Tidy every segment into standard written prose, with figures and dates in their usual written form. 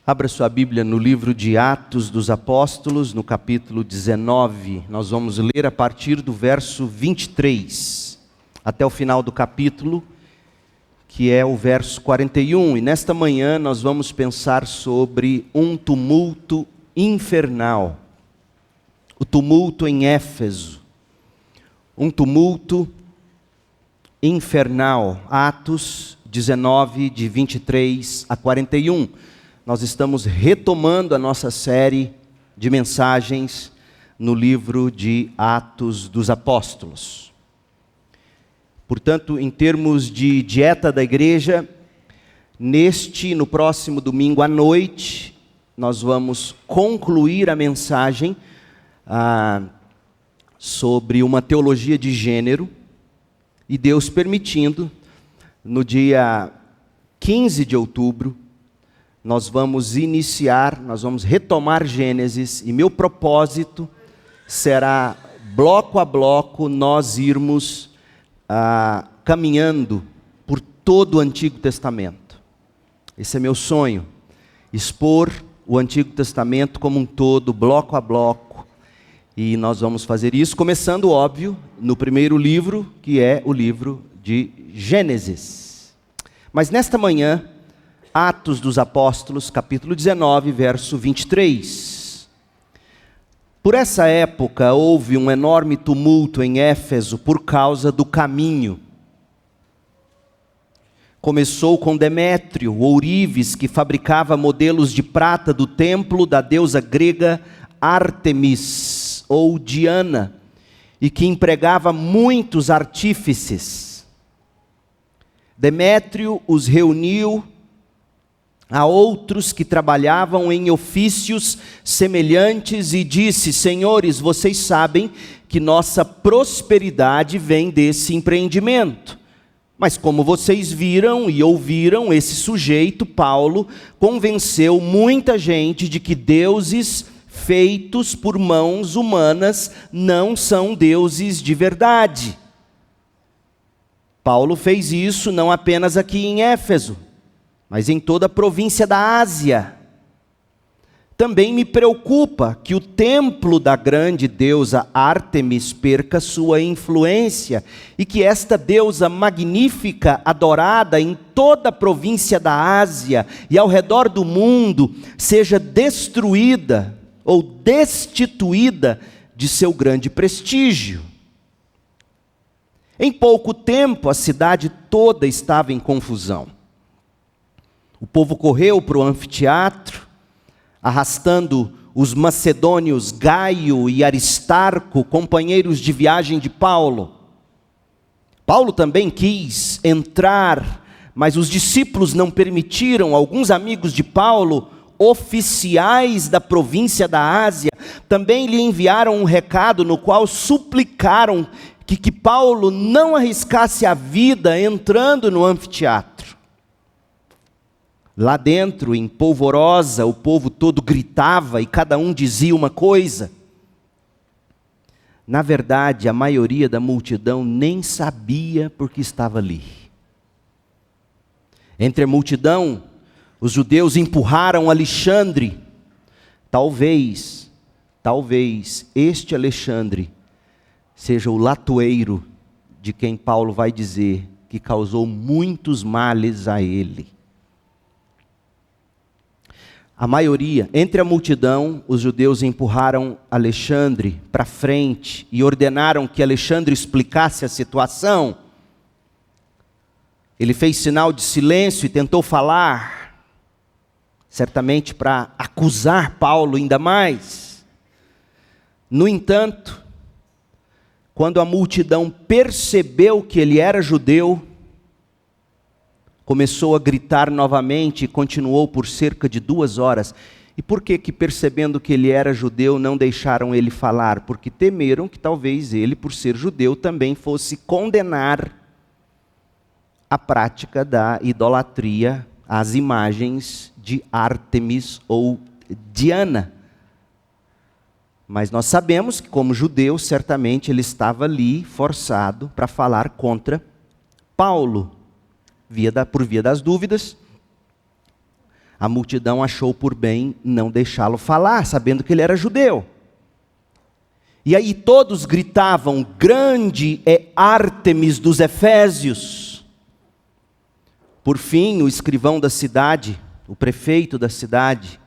Abra sua Bíblia no livro de Atos dos Apóstolos, no capítulo 19. Nós vamos ler a partir do verso 23, até o final do capítulo, que é o verso 41. E nesta manhã nós vamos pensar sobre um tumulto infernal. O tumulto em Éfeso. Um tumulto infernal. Atos 19, de 23 a 41. Nós estamos retomando a nossa série de mensagens no livro de Atos dos Apóstolos. Portanto, em termos de dieta da igreja, no próximo domingo à noite, nós vamos concluir a mensagem sobre uma teologia de gênero, e Deus permitindo, no dia 15 de outubro, nós vamos retomar Gênesis, e meu propósito será, bloco a bloco, nós irmos caminhando por todo o Antigo Testamento. Esse é meu sonho, expor o Antigo Testamento como um todo, bloco a bloco, e nós vamos fazer isso, começando, óbvio, no primeiro livro, que é o livro de Gênesis. Mas nesta manhã, Atos dos Apóstolos, capítulo 19, verso 23. Por essa época houve um enorme tumulto em Éfeso por causa do caminho. Começou com Demétrio, ourives, que fabricava modelos de prata do templo da deusa grega Ártemis, ou Diana, e que empregava muitos artífices. Demétrio os reuniu a outros que trabalhavam em ofícios semelhantes e disse: Senhores, vocês sabem que nossa prosperidade vem desse empreendimento. Mas como vocês viram e ouviram, esse sujeito, Paulo, convenceu muita gente de que deuses feitos por mãos humanas não são deuses de verdade. Paulo fez isso não apenas aqui em Éfeso, mas em toda a província da Ásia. Também me preocupa que o templo da grande deusa Ártemis perca sua influência e que esta deusa magnífica, adorada em toda a província da Ásia e ao redor do mundo, seja destruída ou destituída de seu grande prestígio. Em pouco tempo, a cidade toda estava em confusão. O povo correu para o anfiteatro, arrastando os macedônios Gaio e Aristarco, companheiros de viagem de Paulo. Paulo também quis entrar, mas os discípulos não permitiram. Alguns amigos de Paulo, oficiais da província da Ásia, também lhe enviaram um recado no qual suplicaram que Paulo não arriscasse a vida entrando no anfiteatro. Lá dentro, em polvorosa, o povo todo gritava e cada um dizia uma coisa. Na verdade, a maioria da multidão nem sabia porque estava ali. Entre a multidão, os judeus empurraram Alexandre. Talvez este Alexandre seja o latoeiro de quem Paulo vai dizer que causou muitos males a ele. A maioria, entre a multidão, os judeus empurraram Alexandre para frente e ordenaram que Alexandre explicasse a situação. Ele fez sinal de silêncio e tentou falar, certamente para acusar Paulo ainda mais. No entanto, quando a multidão percebeu que ele era judeu, começou a gritar novamente e continuou por cerca de 2 horas. E por que percebendo que ele era judeu, não deixaram ele falar? Porque temeram que talvez ele, por ser judeu, também fosse condenar a prática da idolatria às imagens de Ártemis ou Diana. Mas nós sabemos que, como judeu, certamente ele estava ali forçado para falar contra Paulo. Por via das dúvidas, A multidão achou por bem não deixá-lo falar, sabendo que ele era judeu. E aí todos gritavam: grande é Ártemis dos Efésios. Por fim, o escrivão da cidade, o prefeito da cidade,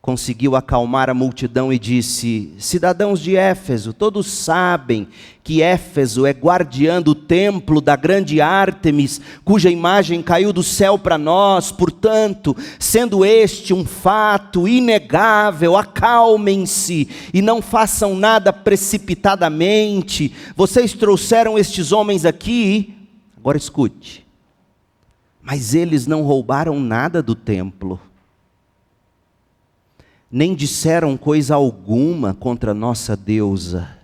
conseguiu acalmar a multidão e disse: cidadãos de Éfeso, todos sabem que Éfeso é guardiã do templo da grande Ártemis, cuja imagem caiu do céu para nós. Portanto, sendo este um fato inegável, acalmem-se e não façam nada precipitadamente. Vocês trouxeram estes homens aqui, agora escute, mas eles não roubaram nada do templo, nem disseram coisa alguma contra nossa deusa.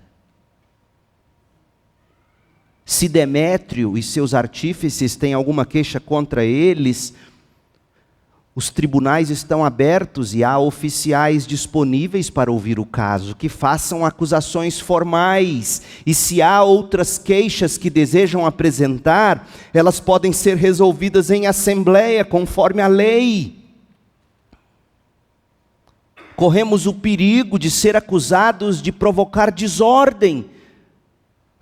Se Demétrio e seus artífices têm alguma queixa contra eles, os tribunais estão abertos e há oficiais disponíveis para ouvir o caso, que façam acusações formais. E se há outras queixas que desejam apresentar, elas podem ser resolvidas em assembleia, conforme a lei. Corremos o perigo de ser acusados de provocar desordem,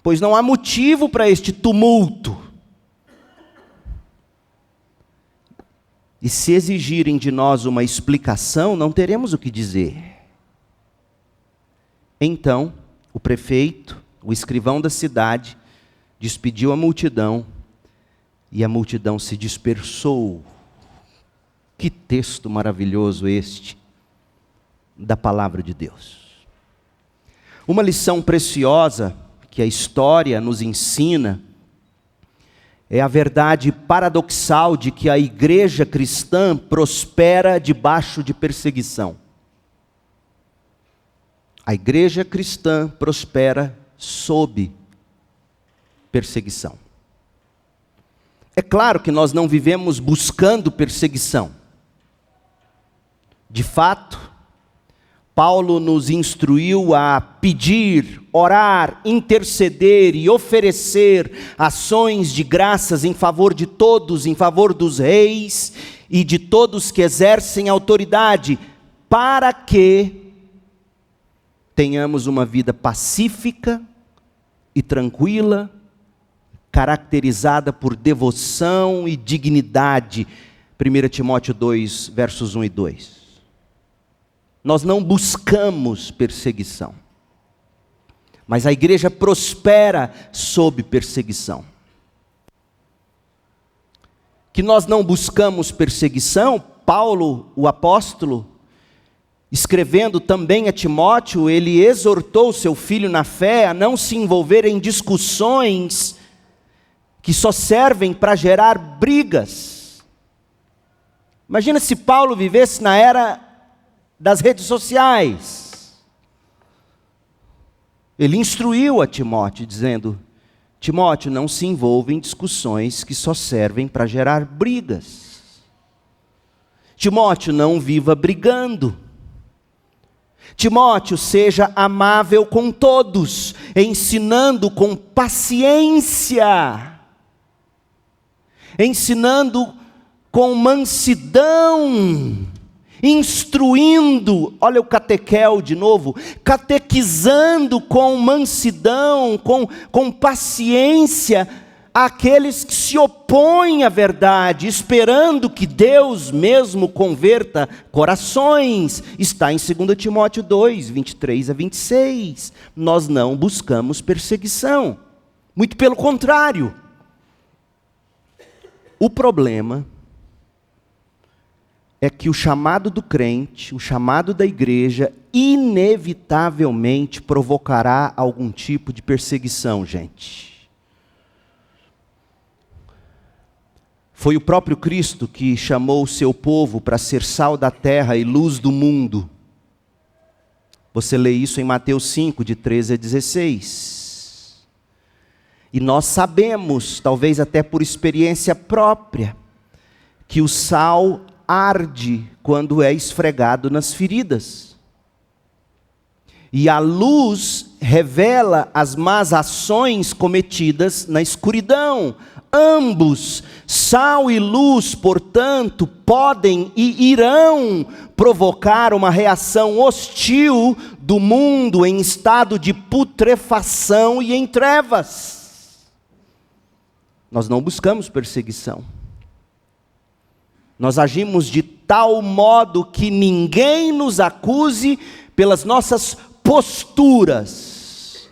pois não há motivo para este tumulto. E se exigirem de nós uma explicação, não teremos o que dizer. Então, o prefeito, o escrivão da cidade, despediu a multidão, e a multidão se dispersou. Que texto maravilhoso este da palavra de Deus. Uma lição preciosa que a história nos ensina é a verdade paradoxal de que a igreja cristã prospera debaixo de perseguição. A igreja cristã prospera sob perseguição. É claro que nós não vivemos buscando perseguição. De fato, Paulo nos instruiu a pedir, orar, interceder e oferecer ações de graças em favor de todos, em favor dos reis e de todos que exercem autoridade, para que tenhamos uma vida pacífica e tranquila, caracterizada por devoção e dignidade. 1 Timóteo 2, versos 1 e 2. Nós não buscamos perseguição, mas a igreja prospera sob perseguição. Que nós não buscamos perseguição, Paulo, o apóstolo, escrevendo também a Timóteo, ele exortou seu filho na fé a não se envolver em discussões que só servem para gerar brigas. Imagina se Paulo vivesse na era das redes sociais. Ele instruiu a Timóteo, dizendo: Timóteo, não se envolva em discussões que só servem para gerar brigas. Timóteo, não viva brigando. Timóteo, seja amável com todos, ensinando com paciência, ensinando com mansidão, instruindo, olha o catequel de novo, catequizando com mansidão, com paciência, aqueles que se opõem à verdade, esperando que Deus mesmo converta corações. Está em 2 Timóteo 2, 23 a 26. Nós não buscamos perseguição, muito pelo contrário. O problema é que o chamado do crente, o chamado da igreja, inevitavelmente provocará algum tipo de perseguição, gente. Foi o próprio Cristo que chamou o seu povo para ser sal da terra e luz do mundo. Você lê isso em Mateus 5, de 13 a 16. E nós sabemos, talvez até por experiência própria, que o sal arde quando é esfregado nas feridas. e a luz revela as más ações cometidas na escuridão. Ambos, sal e luz, portanto, podem e irão provocar uma reação hostil do mundo em estado de putrefação e em trevas. Nós não buscamos perseguição. Nós agimos de tal modo que ninguém nos acuse pelas nossas posturas,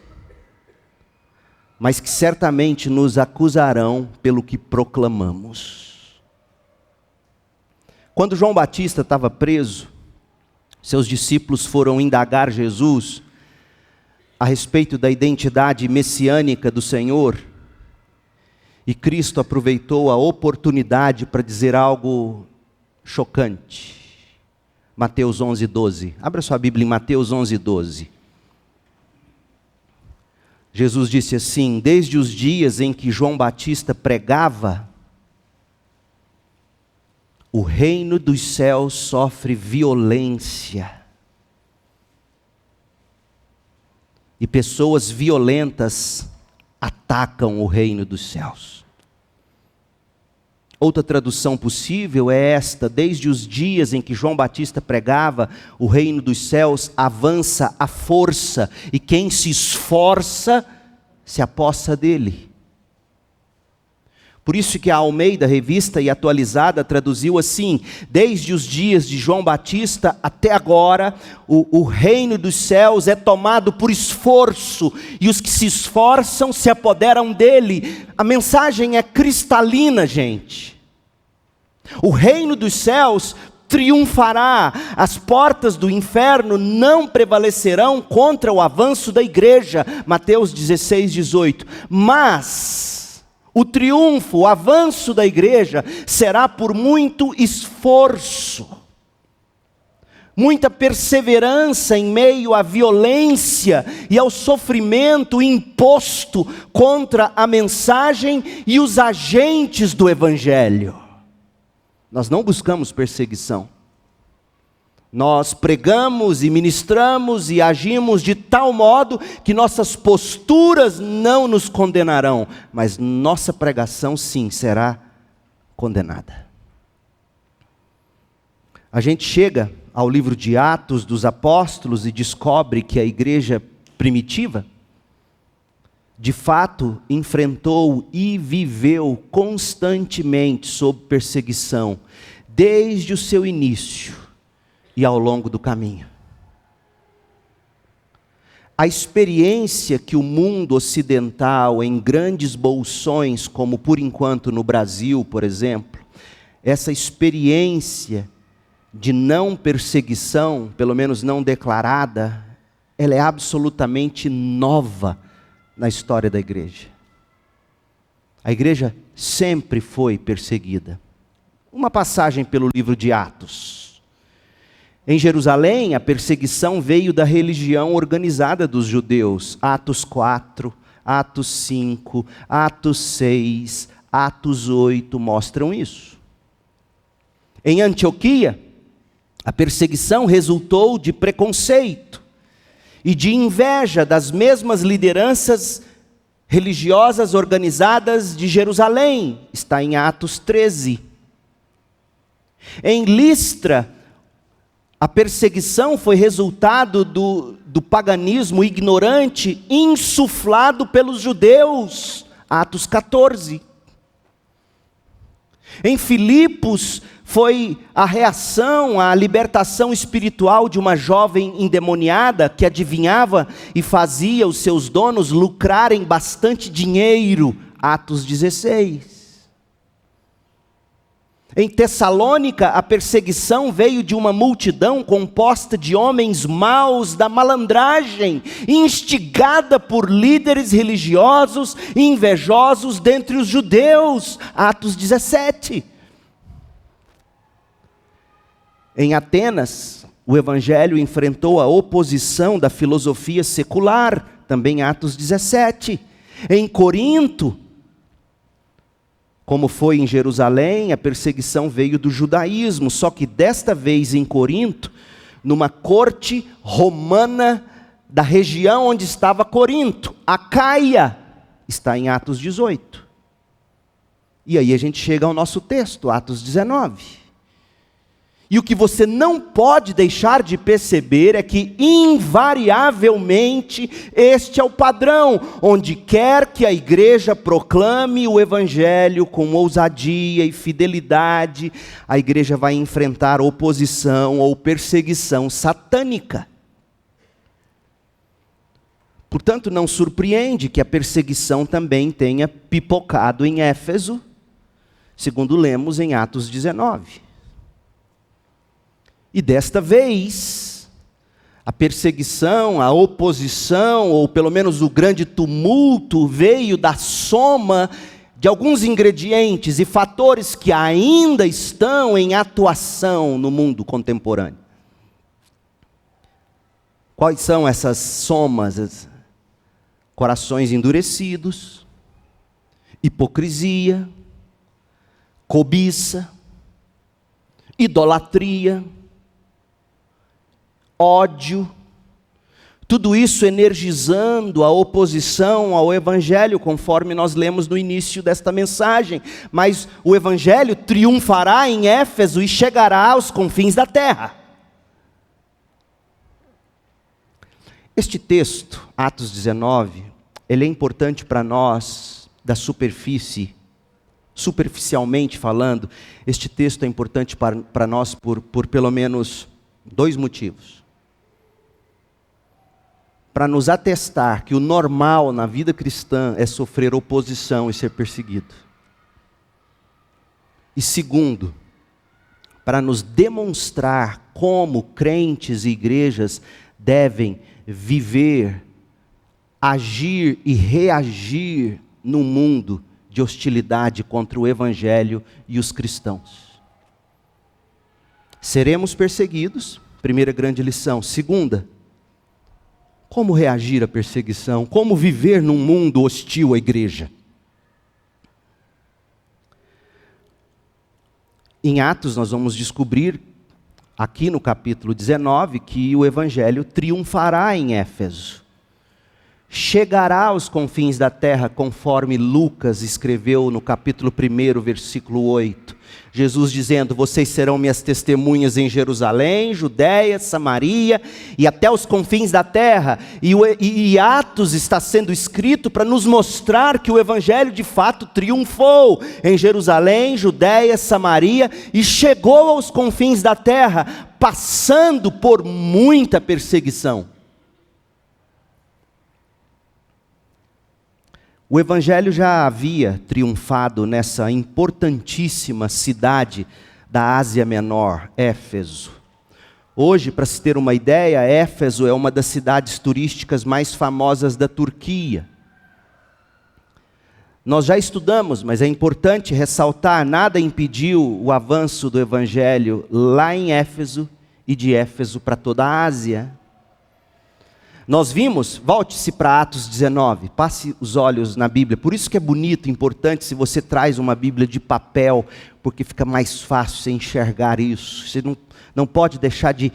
mas que certamente nos acusarão pelo que proclamamos. Quando João Batista estava preso, seus discípulos foram indagar Jesus a respeito da identidade messiânica do Senhor, e Cristo aproveitou a oportunidade para dizer algo chocante. Mateus 11:12. Abra sua Bíblia em Mateus 11:12. Jesus disse assim: desde os dias em que João Batista pregava, o reino dos céus sofre violência. E pessoas violentas atacam o reino dos céus. Outra tradução possível é esta: desde os dias em que João Batista pregava, o reino dos céus avança à força, e quem se esforça se apossa dele. Por isso que a Almeida, Revista e Atualizada, traduziu assim: desde os dias de João Batista até agora, o reino dos céus é tomado por esforço, e os que se esforçam se apoderam dele. A mensagem é cristalina, gente. O reino dos céus triunfará, as portas do inferno não prevalecerão contra o avanço da igreja. Mateus 16:18. Mas o triunfo, o avanço da igreja será por muito esforço, muita perseverança em meio à violência e ao sofrimento imposto contra a mensagem e os agentes do evangelho. Nós não buscamos perseguição. Nós pregamos e ministramos e agimos de tal modo que nossas posturas não nos condenarão, mas nossa pregação sim será condenada. A gente chega ao livro de Atos dos Apóstolos e descobre que a igreja primitiva, de fato, enfrentou e viveu constantemente sob perseguição, desde o seu início e ao longo do caminho. A experiência que o mundo ocidental, em grandes bolsões, como por enquanto no Brasil, por exemplo, essa experiência de não perseguição, pelo menos não declarada, ela é absolutamente nova na história da igreja. A igreja sempre foi perseguida. Uma passagem pelo livro de Atos. Em Jerusalém, a perseguição veio da religião organizada dos judeus. Atos 4, Atos 5, Atos 6, Atos 8 mostram isso. Em Antioquia, a perseguição resultou de preconceito e de inveja das mesmas lideranças religiosas organizadas de Jerusalém. Está em Atos 13. Em Listra, a perseguição foi resultado do paganismo ignorante insuflado pelos judeus. Atos 14. Em Filipos, foi a reação à libertação espiritual de uma jovem endemoniada que adivinhava e fazia os seus donos lucrarem bastante dinheiro. Atos 16. Em Tessalônica, a perseguição veio de uma multidão composta de homens maus da malandragem, instigada por líderes religiosos e invejosos dentre os judeus. Atos 17. Em Atenas, o evangelho enfrentou a oposição da filosofia secular, também Atos 17. Em Corinto, como foi em Jerusalém, a perseguição veio do judaísmo, só que desta vez em Corinto, numa corte romana da região onde estava Corinto. Acaia está em Atos 18. E aí a gente chega ao nosso texto, Atos 19. E o que você não pode deixar de perceber é que, invariavelmente, este é o padrão. Onde quer que a igreja proclame o evangelho com ousadia e fidelidade, a igreja vai enfrentar oposição ou perseguição satânica. Portanto, não surpreende que a perseguição também tenha pipocado em Éfeso, segundo lemos em Atos 19. E desta vez, a perseguição, a oposição, ou pelo menos o grande tumulto, veio da soma de alguns ingredientes e fatores que ainda estão em atuação no mundo contemporâneo. Quais são essas somas? Corações endurecidos, hipocrisia, cobiça, idolatria, ódio, tudo isso energizando a oposição ao evangelho, conforme nós lemos no início desta mensagem. Mas o evangelho triunfará em Éfeso e chegará aos confins da terra. Este texto, Atos 19, ele é importante para nós da superfície. Superficialmente falando, este texto é importante para nós por pelo menos dois motivos. Para nos atestar que o normal na vida cristã é sofrer oposição e ser perseguido. E segundo, para nos demonstrar como crentes e igrejas devem viver, agir e reagir num mundo de hostilidade contra o evangelho e os cristãos. Seremos perseguidos, primeira grande lição. Segunda, como reagir à perseguição? Como viver num mundo hostil à igreja? Em Atos nós vamos descobrir, aqui no capítulo 19, que o evangelho triunfará em Éfeso. Chegará aos confins da terra, conforme Lucas escreveu no capítulo 1, versículo 8. Jesus dizendo: vocês serão minhas testemunhas em Jerusalém, Judéia, Samaria e até os confins da terra. E Atos está sendo escrito para nos mostrar que o evangelho de fato triunfou em Jerusalém, Judéia, Samaria e chegou aos confins da terra, passando por muita perseguição. O evangelho já havia triunfado nessa importantíssima cidade da Ásia Menor, Éfeso. Hoje, para se ter uma ideia, Éfeso é uma das cidades turísticas mais famosas da Turquia. Nós já estudamos, mas é importante ressaltar, nada impediu o avanço do evangelho lá em Éfeso e de Éfeso para toda a Ásia. Nós vimos, volte-se para Atos 19, passe os olhos na Bíblia. Por isso que é bonito, importante, se você traz uma Bíblia de papel, porque fica mais fácil você enxergar isso. Você não pode deixar de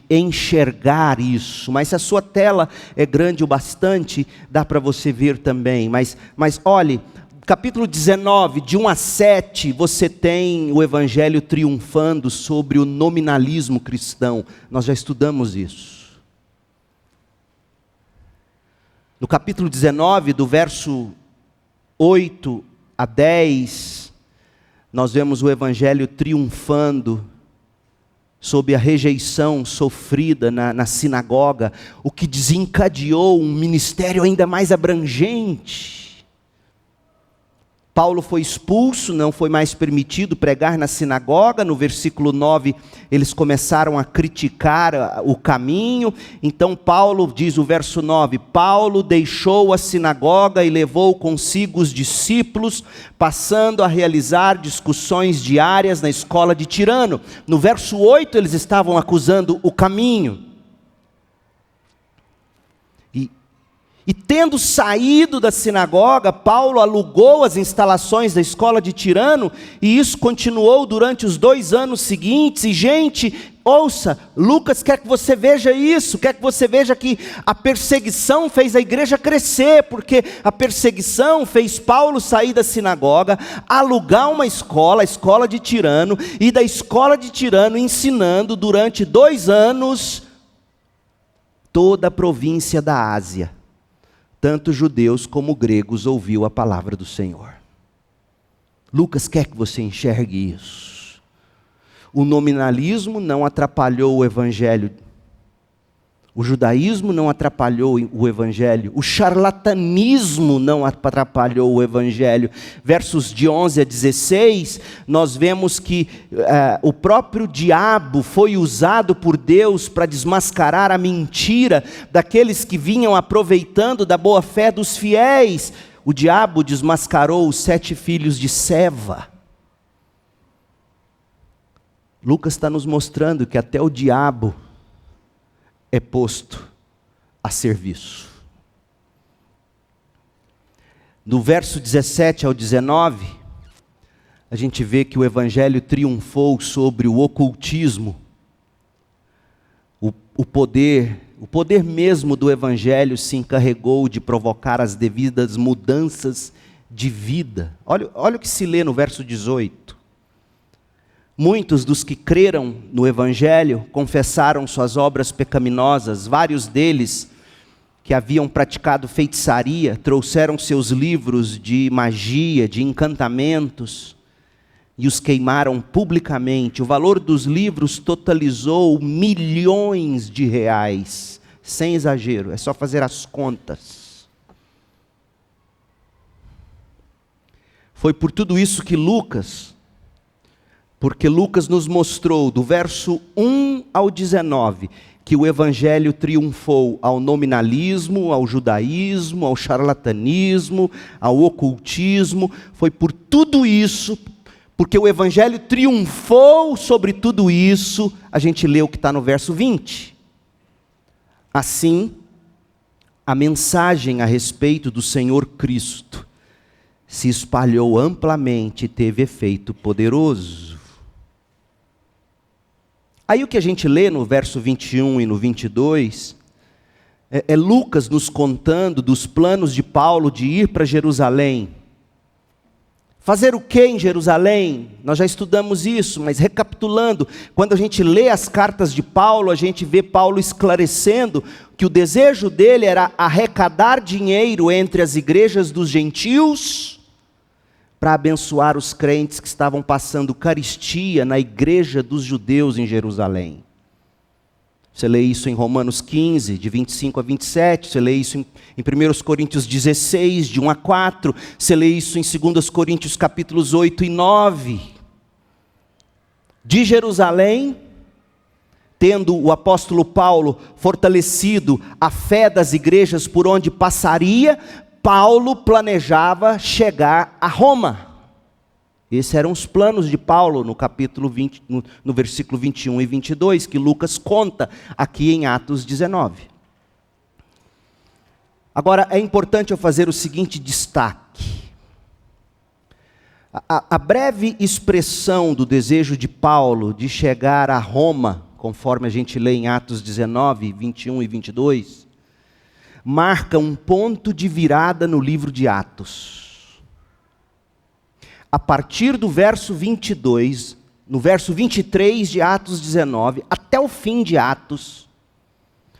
enxergar isso. Mas se a sua tela é grande o bastante, dá para você ver também. Mas olhe, capítulo 19, de 1 a 7, você tem o Evangelho triunfando sobre o nominalismo cristão. Nós já estudamos isso. No capítulo 19, do verso 8 a 10, nós vemos o Evangelho triunfando sob a rejeição sofrida na sinagoga, o que desencadeou um ministério ainda mais abrangente. Paulo foi expulso, não foi mais permitido pregar na sinagoga. No versículo 9, eles começaram a criticar o caminho. Então Paulo, diz o verso 9, Paulo deixou a sinagoga e levou consigo os discípulos, passando a realizar discussões diárias na escola de Tirano. No verso 8, eles estavam acusando o caminho. E tendo saído da sinagoga, Paulo alugou as instalações da escola de Tirano, e isso continuou durante os 2 anos seguintes. E gente, ouça, Lucas quer que você veja isso, quer que você veja que a perseguição fez a igreja crescer, porque a perseguição fez Paulo sair da sinagoga, alugar uma escola, a escola de Tirano, e da escola de Tirano ensinando durante 2 anos toda a província da Ásia. Tanto judeus como gregos ouviu a palavra do Senhor. Lucas quer que você enxergue isso. O nominalismo não atrapalhou o evangelho. O judaísmo não atrapalhou o evangelho. O charlatanismo não atrapalhou o evangelho. Versos de 11 a 16, nós vemos que o próprio diabo foi usado por Deus para desmascarar a mentira daqueles que vinham aproveitando da boa fé dos fiéis. O diabo desmascarou os 7 filhos de Seva. Lucas está nos mostrando que até o diabo é posto a serviço. No verso 17 ao 19, a gente vê que o evangelho triunfou sobre o ocultismo. O poder mesmo do evangelho se encarregou de provocar as devidas mudanças de vida. Olha o que se lê no verso 18. Muitos dos que creram no evangelho confessaram suas obras pecaminosas. Vários deles que haviam praticado feitiçaria trouxeram seus livros de magia, de encantamentos, e os queimaram publicamente. O valor dos livros totalizou milhões de reais, sem exagero, é só fazer as contas. Foi por tudo isso que porque Lucas nos mostrou, do verso 1 ao 19, que o evangelho triunfou ao nominalismo, ao judaísmo, ao charlatanismo, ao ocultismo. Foi por tudo isso, porque o evangelho triunfou sobre tudo isso, a gente lê o que está no verso 20. Assim, a mensagem a respeito do Senhor Cristo se espalhou amplamente e teve efeito poderoso. Aí o que a gente lê no verso 21 e no 22, é Lucas nos contando dos planos de Paulo de ir para Jerusalém. Fazer o que em Jerusalém? Nós já estudamos isso, mas recapitulando, quando a gente lê as cartas de Paulo, a gente vê Paulo esclarecendo que o desejo dele era arrecadar dinheiro entre as igrejas dos gentios, para abençoar os crentes que estavam passando caristia na igreja dos judeus em Jerusalém. Você lê isso em Romanos 15, de 25 a 27, você lê isso em 1 Coríntios 16, de 1 a 4, você lê isso em 2 Coríntios capítulos 8 e 9. De Jerusalém, tendo o apóstolo Paulo fortalecido a fé das igrejas por onde passaria, Paulo planejava chegar a Roma. Esses eram os planos de Paulo no capítulo 20, no versículo 21 e 22, que Lucas conta aqui em Atos 19. Agora, é importante eu fazer o seguinte destaque. A breve expressão do desejo de Paulo de chegar a Roma, conforme a gente lê em Atos 19, 21 e 22, marca um ponto de virada no livro de Atos. A partir do verso 22, no verso 23 de Atos 19, até o fim de Atos,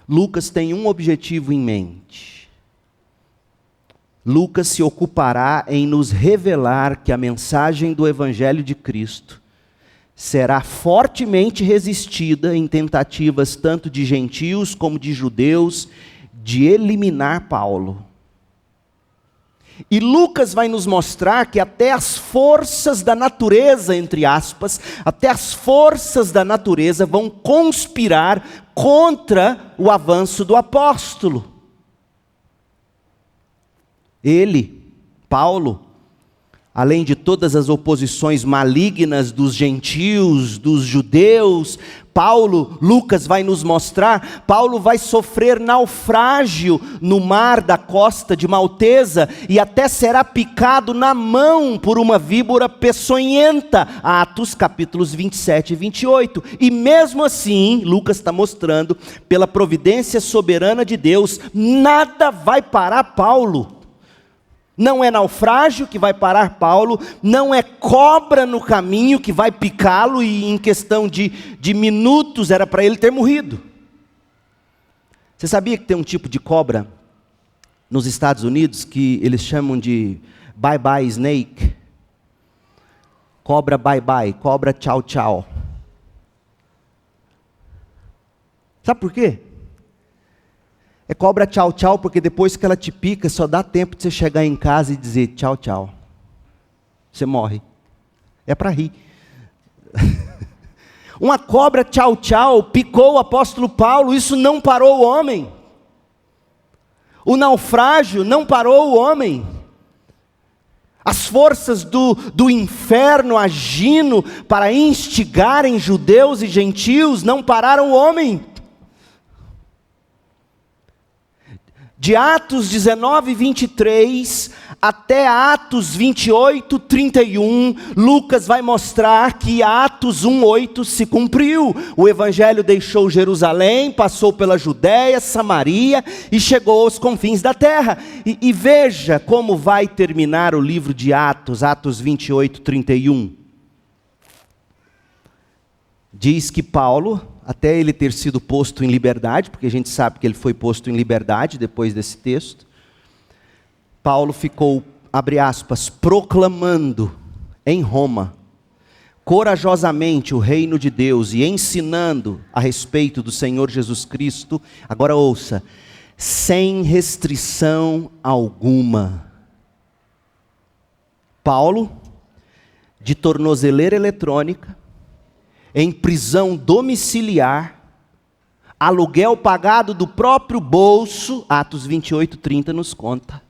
Lucas tem um objetivo em mente. Lucas se ocupará em nos revelar que a mensagem do Evangelho de Cristo será fortemente resistida em tentativas tanto de gentios como de judeus, de eliminar Paulo. E Lucas vai nos mostrar que até as forças da natureza, entre aspas, até as forças da natureza vão conspirar contra o avanço do apóstolo. Ele, Paulo, além de todas as oposições malignas dos gentios, dos judeus, Lucas vai nos mostrar, Paulo vai sofrer naufrágio no mar da costa de Maltesa, e até será picado na mão por uma víbora peçonhenta, Atos capítulos 27 e 28, e mesmo assim, Lucas está mostrando, pela providência soberana de Deus, nada vai parar Paulo. Não é naufrágio que vai parar Paulo, não é cobra no caminho que vai picá-lo, e em questão de minutos era para ele ter morrido. Você sabia que tem um tipo de cobra nos Estados Unidos que eles chamam de bye-bye snake? Cobra bye-bye, cobra tchau-tchau. Sabe por quê? É cobra tchau, tchau, porque depois que ela te pica, só dá tempo de você chegar em casa e dizer tchau, tchau. Você morre. É para rir. Uma cobra tchau, tchau picou o apóstolo Paulo, isso não parou o homem. O naufrágio não parou o homem. As forças do inferno agindo para instigarem judeus e gentios não pararam o homem. De Atos 19, 23 até Atos 28, 31, Lucas vai mostrar que Atos 1, 8 se cumpriu. O evangelho deixou Jerusalém, passou pela Judéia, Samaria e chegou aos confins da terra. E veja como vai terminar o livro de Atos, Atos 28, 31. Diz que Paulo, até ele ter sido posto em liberdade, porque a gente sabe que ele foi posto em liberdade depois desse texto, Paulo ficou, abre aspas, proclamando em Roma, corajosamente o reino de Deus e ensinando a respeito do Senhor Jesus Cristo, agora ouça, sem restrição alguma. Paulo, de tornozeleira eletrônica, em prisão domiciliar, aluguel pagado do próprio bolso, Atos 28, 30 nos conta.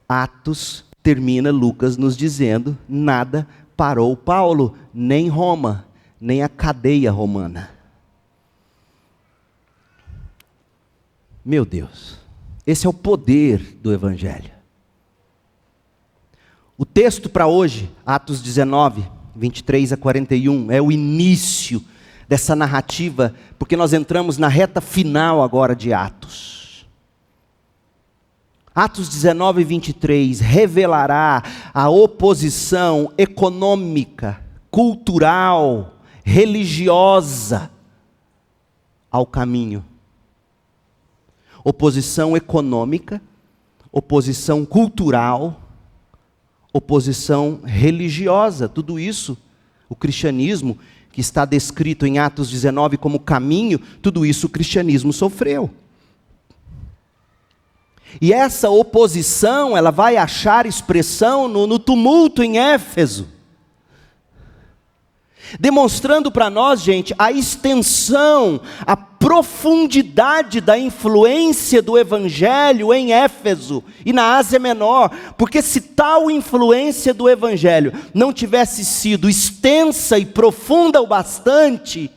Atos termina Lucas nos dizendo, nada parou Paulo, nem Roma, nem a cadeia romana. Meu Deus, esse é o poder do evangelho. O texto para hoje, Atos 19, 23 a 41, é o início dessa narrativa, porque nós entramos na reta final agora de Atos. Atos 19, 23 revelará a oposição econômica, cultural, religiosa ao caminho. Oposição econômica, oposição cultural, oposição religiosa, tudo isso, o cristianismo, que está descrito em Atos 19 como caminho, tudo isso o cristianismo sofreu. E essa oposição, ela vai achar expressão no tumulto em Éfeso, demonstrando para nós, gente, a extensão, a profundidade da influência do evangelho em Éfeso e na Ásia Menor, porque se tal influência do evangelho não tivesse sido extensa e profunda o bastante,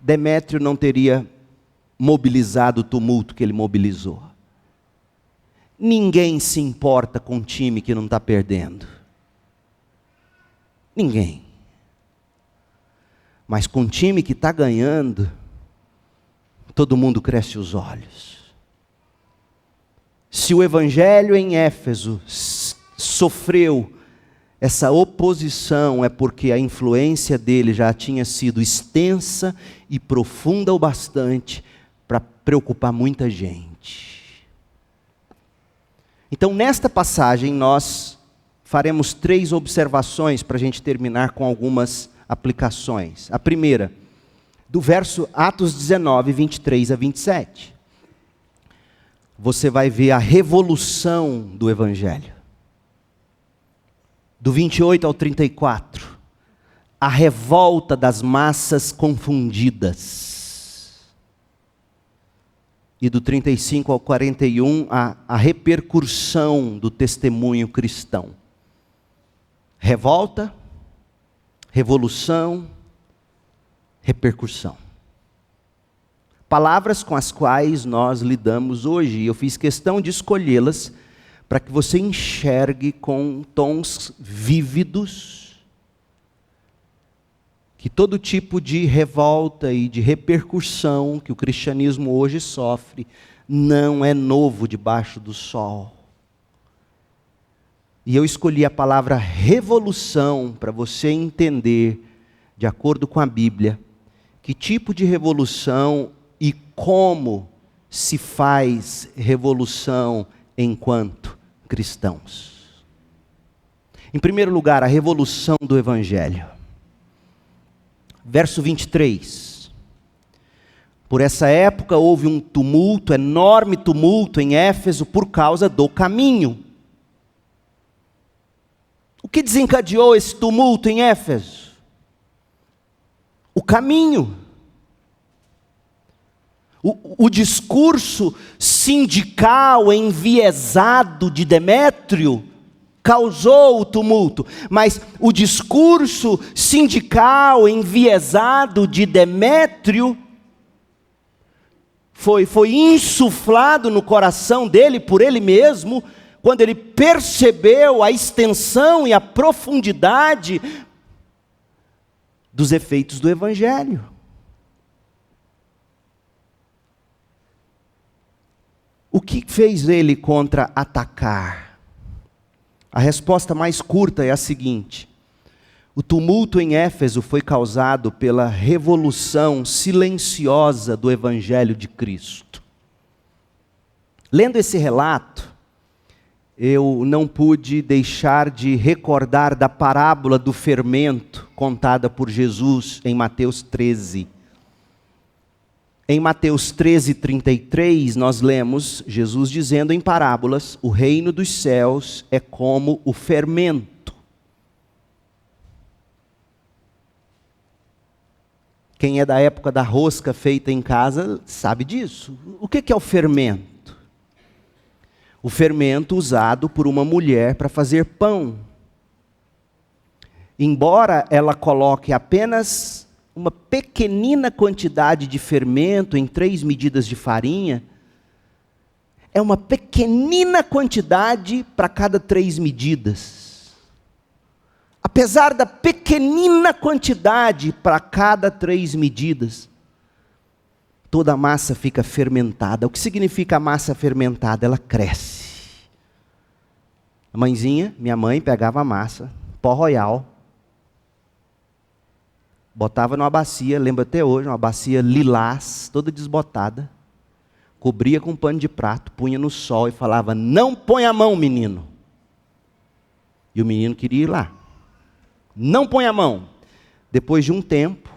Demétrio não teria mobilizado o tumulto que ele mobilizou. Ninguém se importa com um time que não está perdendo. Ninguém. Mas com um time que está ganhando, todo mundo cresce os olhos. Se o evangelho em Éfeso sofreu essa oposição, é porque a influência dele já tinha sido extensa e profunda o bastante para preocupar muita gente. Então, nesta passagem, nós faremos 3 observações para a gente terminar com algumas aplicações. A primeira, do verso Atos 19, 23 a 27. Você vai ver a revolução do evangelho. Do 28 ao 34, a revolta das massas confundidas. e do 35 ao 41, a repercussão do testemunho cristão. Revolta, revolução, repercussão. Palavras com as quais nós lidamos hoje, e eu fiz questão de escolhê-las para que você enxergue com tons vívidos que todo tipo de revolta e de repercussão que o cristianismo hoje sofre não é novo debaixo do sol. E eu escolhi a palavra revolução para você entender, de acordo com a Bíblia, que tipo de revolução e como se faz revolução enquanto cristãos. Em primeiro lugar, a revolução do Evangelho. Verso 23. Por essa época houve um tumulto, enorme tumulto em Éfeso por causa do caminho. O que desencadeou esse tumulto em Éfeso? O caminho. O discurso sindical enviesado de Demétrio causou o tumulto, mas o discurso sindical enviesado de Demétrio foi insuflado no coração dele por ele mesmo, quando ele percebeu a extensão e a profundidade dos efeitos do Evangelho. O que fez ele contra-atacar? A resposta mais curta é a seguinte: o tumulto em Éfeso foi causado pela revolução silenciosa do Evangelho de Cristo. Lendo esse relato, eu não pude deixar de recordar da parábola do fermento contada por Jesus em Mateus 13. Em Mateus 13, 33, nós lemos Jesus dizendo em parábolas: o reino dos céus é como o fermento. Quem é da época da rosca feita em casa sabe disso. O que é o fermento? O fermento usado por uma mulher para fazer pão. Embora ela coloque apenas uma pequenina quantidade de fermento em 3 medidas de farinha, é uma pequenina quantidade para cada 3 medidas. Apesar da pequenina quantidade para cada 3 medidas, toda a massa fica fermentada. O que significa a massa fermentada? Ela cresce. A mãezinha, minha mãe, pegava a massa, pó royal, botava numa bacia, lembro até hoje, uma bacia lilás, toda desbotada, cobria com pano de prato, punha no sol e falava: não põe a mão, menino. E o menino queria ir lá. Não põe a mão. Depois de um tempo,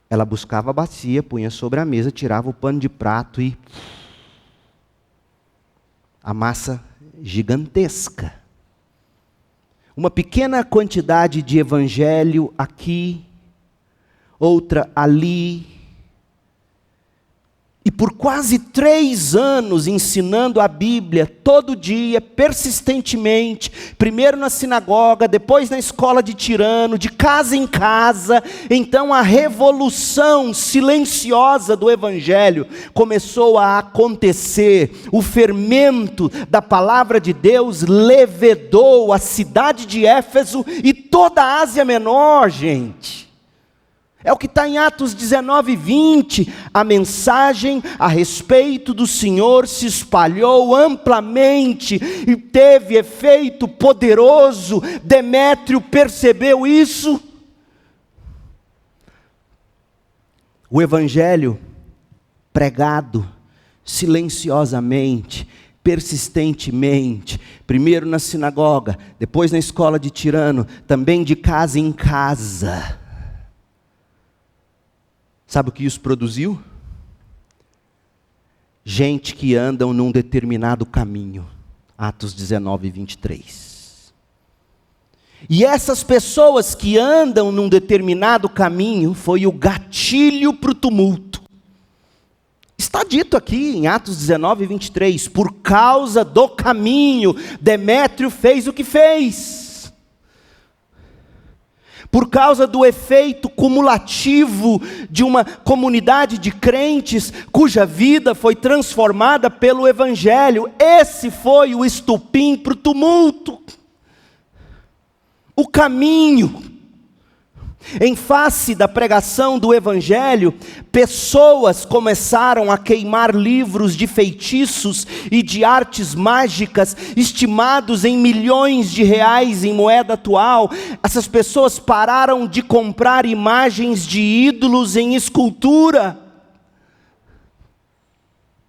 ela buscava a bacia, punha sobre a mesa, tirava o pano de prato e a massa gigantesca. Uma pequena quantidade de evangelho aqui, outra ali. E por quase 3 anos ensinando a Bíblia, todo dia, persistentemente, primeiro na sinagoga, depois na escola de Tirano, de casa em casa. Então a revolução silenciosa do Evangelho começou a acontecer. O fermento da palavra de Deus levedou a cidade de Éfeso e toda a Ásia Menor, gente. É o que está em Atos 19, 20. A mensagem a respeito do Senhor se espalhou amplamente e teve efeito poderoso. Demétrio percebeu isso. O Evangelho pregado silenciosamente, persistentemente, primeiro na sinagoga, depois na escola de Tirano, também de casa em casa. Sabe o que isso produziu? Gente que andam num determinado caminho. Atos 19, 23. E essas pessoas que andam num determinado caminho, foi o gatilho para o tumulto. Está dito aqui em Atos 19, 23, por causa do caminho, Demétrio fez o que fez. Por causa do efeito cumulativo de uma comunidade de crentes, cuja vida foi transformada pelo Evangelho. Esse foi o estupim para o tumulto. O caminho. Em face da pregação do Evangelho, pessoas começaram a queimar livros de feitiços e de artes mágicas, estimados em milhões de reais em moeda atual. Essas pessoas pararam de comprar imagens de ídolos em escultura.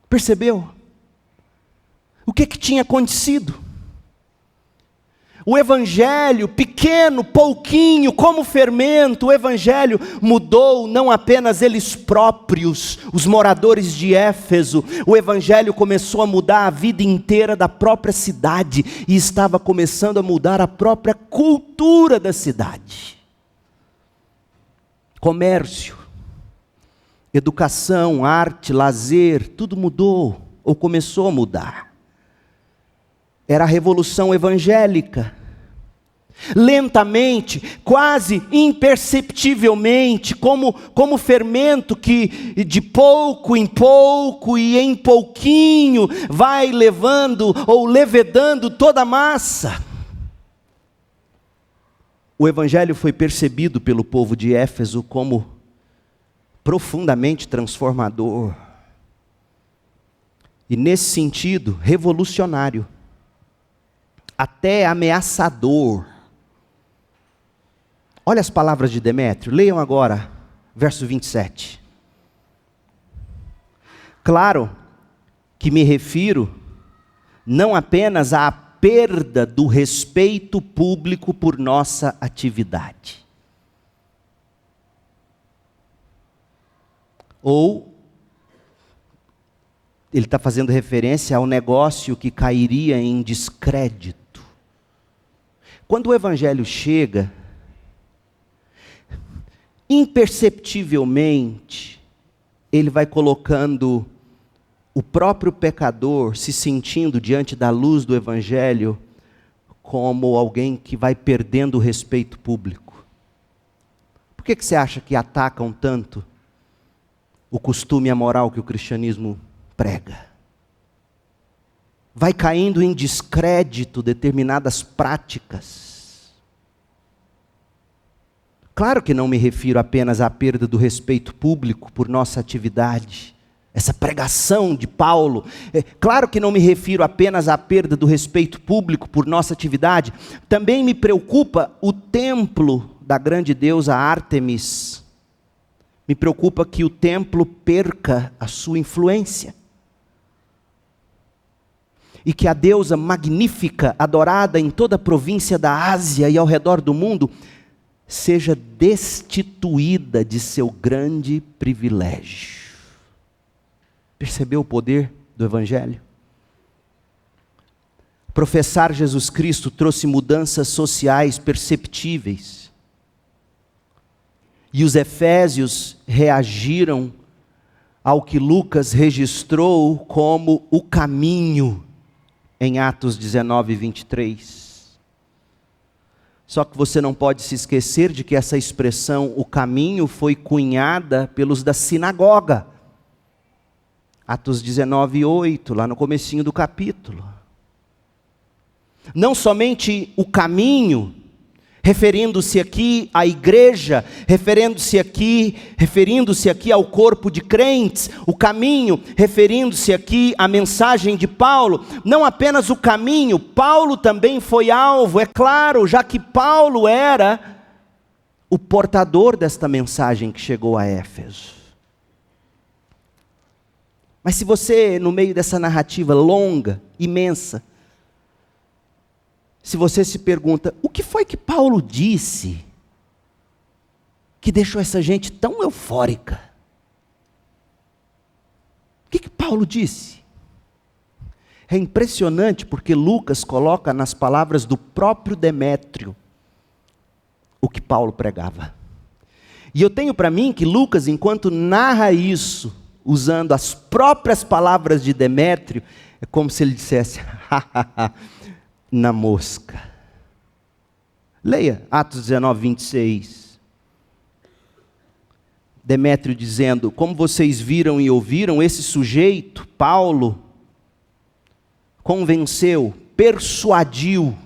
Percebeu? O que tinha acontecido? O Evangelho, pequeno, pouquinho, como fermento, o Evangelho mudou não apenas eles próprios, os moradores de Éfeso. O Evangelho começou a mudar a vida inteira da própria cidade e estava começando a mudar a própria cultura da cidade. Comércio, educação, arte, lazer, tudo mudou ou começou a mudar. Era a revolução evangélica. Lentamente, quase imperceptivelmente, como fermento que de pouco em pouco e em pouquinho vai levando ou levedando toda a massa. O Evangelho foi percebido pelo povo de Éfeso como profundamente transformador. E nesse sentido, revolucionário. Até ameaçador. Olha as palavras de Demétrio, leiam agora, verso 27. Claro que me refiro não apenas à perda do respeito público por nossa atividade. Ou, ele está fazendo referência ao negócio que cairia em descrédito. Quando o Evangelho chega, imperceptivelmente, ele vai colocando o próprio pecador se sentindo diante da luz do Evangelho como alguém que vai perdendo o respeito público. Por que você acha que atacam tanto o costume e a moral que o cristianismo prega? Vai caindo em descrédito determinadas práticas. Claro que não me refiro apenas à perda do respeito público por nossa atividade, essa pregação de Paulo. Claro que não me refiro apenas à perda do respeito público por nossa atividade, também me preocupa o templo da grande deusa Ártemis. Me preocupa que o templo perca a sua influência. E que a deusa magnífica, adorada em toda a província da Ásia e ao redor do mundo, seja destituída de seu grande privilégio. Percebeu o poder do Evangelho? Professar Jesus Cristo trouxe mudanças sociais perceptíveis. E os efésios reagiram ao que Lucas registrou como o caminho, em Atos 19, 23. Só que você não pode se esquecer de que essa expressão, o caminho, foi cunhada pelos da sinagoga. Atos 19, 8, lá no comecinho do capítulo. Não somente o caminho, referindo-se aqui à igreja, referindo-se aqui ao corpo de crentes, o caminho, referindo-se aqui à mensagem de Paulo, não apenas o caminho, Paulo também foi alvo, é claro, já que Paulo era o portador desta mensagem que chegou a Éfeso. Mas se você, no meio dessa narrativa longa, imensa, se você se pergunta, o que foi que Paulo disse que deixou essa gente tão eufórica? O que Paulo disse? É impressionante porque Lucas coloca nas palavras do próprio Demétrio o que Paulo pregava. E eu tenho para mim que Lucas, enquanto narra isso, usando as próprias palavras de Demétrio, é como se ele dissesse, na mosca. Leia Atos 19, 26. Demétrio dizendo, como vocês viram e ouviram, esse sujeito, Paulo, convenceu, persuadiu.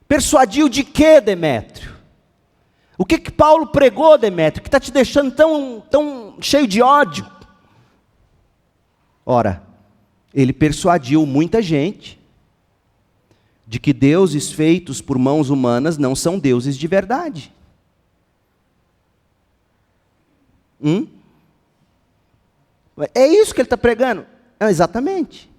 Persuadiu de quê, Demétrio? O que Paulo pregou, Demétrio, que está te deixando tão cheio de ódio? Ora, ele persuadiu muita gente de que deuses feitos por mãos humanas não são deuses de verdade. É isso que ele está pregando? Exatamente.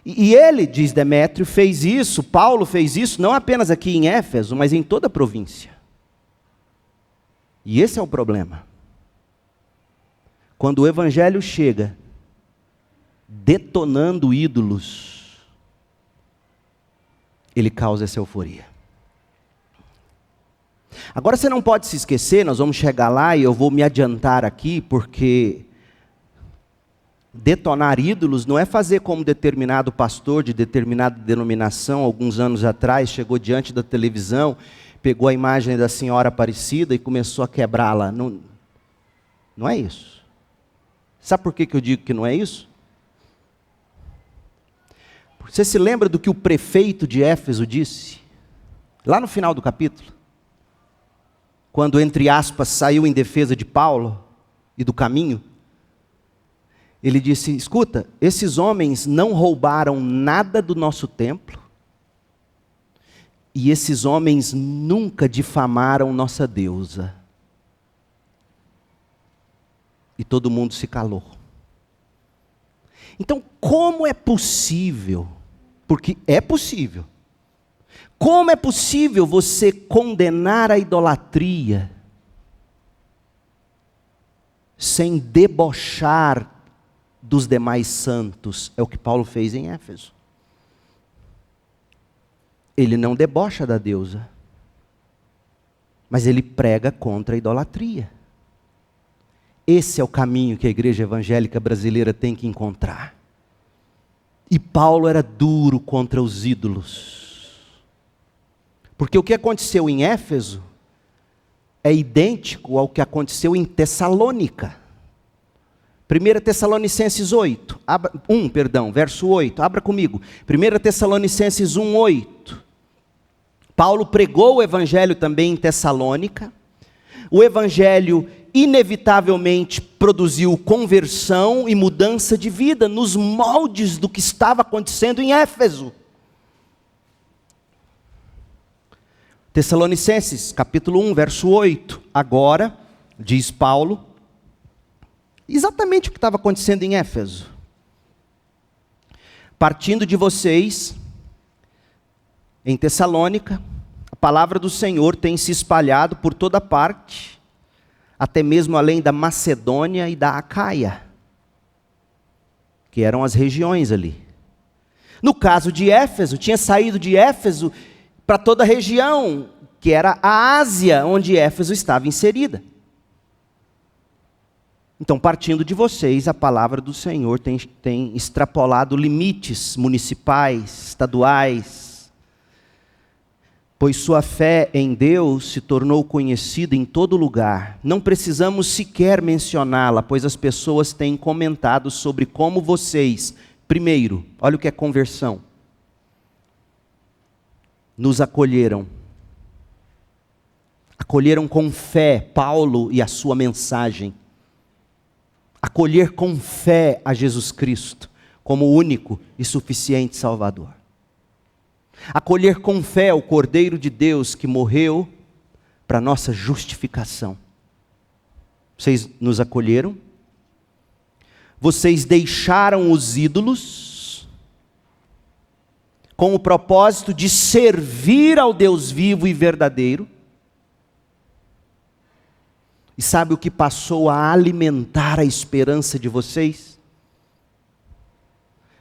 E ele, diz Demétrio, fez isso, Paulo fez isso, não apenas aqui em Éfeso, mas em toda a província. E esse é o problema. Quando o evangelho chega, detonando ídolos, ele causa essa euforia. Agora você não pode se esquecer, nós vamos chegar lá e eu vou me adiantar aqui, porque detonar ídolos não é fazer como determinado pastor de determinada denominação, alguns anos atrás, chegou diante da televisão, pegou a imagem da Senhora Aparecida e começou a quebrá-la. Não é isso. Sabe por que eu digo que não é isso? Você se lembra do que o prefeito de Éfeso disse? Lá no final do capítulo. Quando, entre aspas, saiu em defesa de Paulo e do caminho. Ele disse, escuta, esses homens não roubaram nada do nosso templo. E esses homens nunca difamaram nossa deusa. E todo mundo se calou. Então, como é possível? Porque é possível. Como é possível você condenar a idolatria sem debochar dos demais santos? É o que Paulo fez em Éfeso. Ele não debocha da deusa, mas ele prega contra a idolatria. Esse é o caminho que a igreja evangélica brasileira tem que encontrar. E Paulo era duro contra os ídolos. Porque o que aconteceu em Éfeso é idêntico ao que aconteceu em Tessalônica. 1 Tessalonicenses 1, verso 8. Abra comigo. 1 Tessalonicenses 1, 8. Paulo pregou o evangelho também em Tessalônica. O evangelho inevitavelmente produziu conversão e mudança de vida nos moldes do que estava acontecendo em Éfeso. Tessalonicenses, capítulo 1, verso 8. Agora, diz Paulo, exatamente o que estava acontecendo em Éfeso. Partindo de vocês, em Tessalônica, a palavra do Senhor tem se espalhado por toda parte, até mesmo além da Macedônia e da Acaia, que eram as regiões ali. No caso de Éfeso, tinha saído de Éfeso para toda a região, que era a Ásia, onde Éfeso estava inserida. Então, partindo de vocês, a palavra do Senhor tem extrapolado limites municipais, estaduais, pois sua fé em Deus se tornou conhecida em todo lugar. Não precisamos sequer mencioná-la, pois as pessoas têm comentado sobre como vocês, primeiro, olha o que é conversão, nos acolheram. Acolheram com fé Paulo e a sua mensagem. Acolher com fé a Jesus Cristo como único e suficiente Salvador. Acolher com fé o Cordeiro de Deus que morreu para nossa justificação. Vocês nos acolheram? Vocês deixaram os ídolos com o propósito de servir ao Deus vivo e verdadeiro. E sabe o que passou a alimentar a esperança de vocês?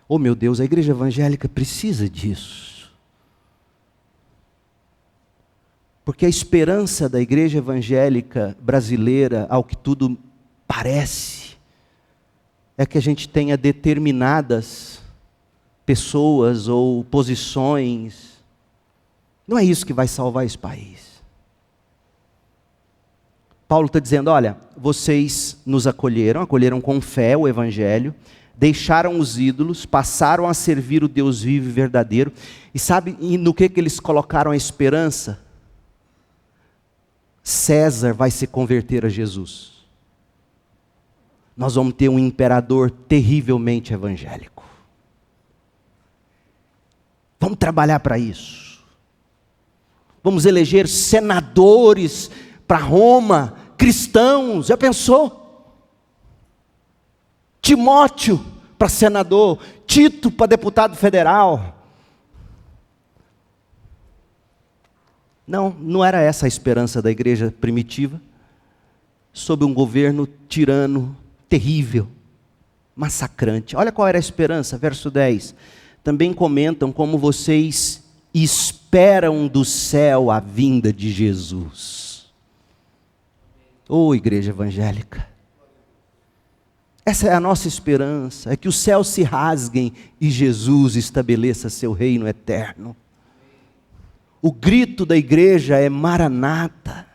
Oh meu Deus, a igreja evangélica precisa disso. Porque a esperança da igreja evangélica brasileira, ao que tudo parece é que a gente tenha determinadas pessoas ou posições. Não é isso que vai salvar esse país. Paulo está dizendo, olha, vocês nos acolheram com fé o Evangelho, deixaram os ídolos, passaram a servir o Deus vivo e verdadeiro, e sabe no que eles colocaram a esperança? César vai se converter a Jesus. Nós vamos ter um imperador terrivelmente evangélico. Vamos trabalhar para isso. Vamos eleger senadores para Roma, cristãos, já pensou? Timóteo para senador, Tito para deputado federal. Não era essa a esperança da igreja primitiva, sob um governo tirano, terrível, massacrante. Olha qual era a esperança, verso 10. Também comentam como vocês esperam do céu a vinda de Jesus. Ô igreja evangélica, essa é a nossa esperança, é que os céus se rasguem e Jesus estabeleça seu reino eterno. O grito da igreja é Maranata.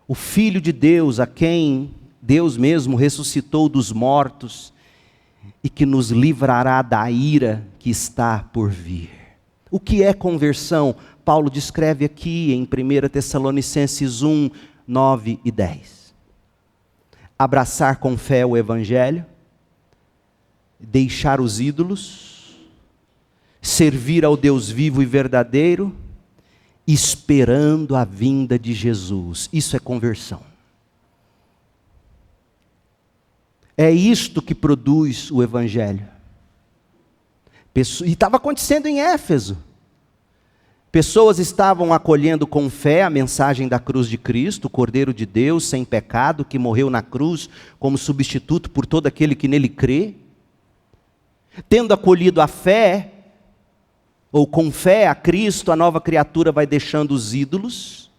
O Filho de Deus, a quem Deus mesmo ressuscitou dos mortos e que nos livrará da ira que está por vir. O que é conversão? Paulo descreve aqui em 1 Tessalonicenses 1, 9 e 10. Abraçar com fé o Evangelho, deixar os ídolos, servir ao Deus vivo e verdadeiro, esperando a vinda de Jesus. Isso é conversão. É isto que produz o Evangelho. E estava acontecendo em Éfeso. Pessoas estavam acolhendo com fé a mensagem da cruz de Cristo, o Cordeiro de Deus, sem pecado, que morreu na cruz como substituto por todo aquele que nele crê. Tendo acolhido a fé, ou com fé a Cristo, a nova criatura vai deixando os ídolos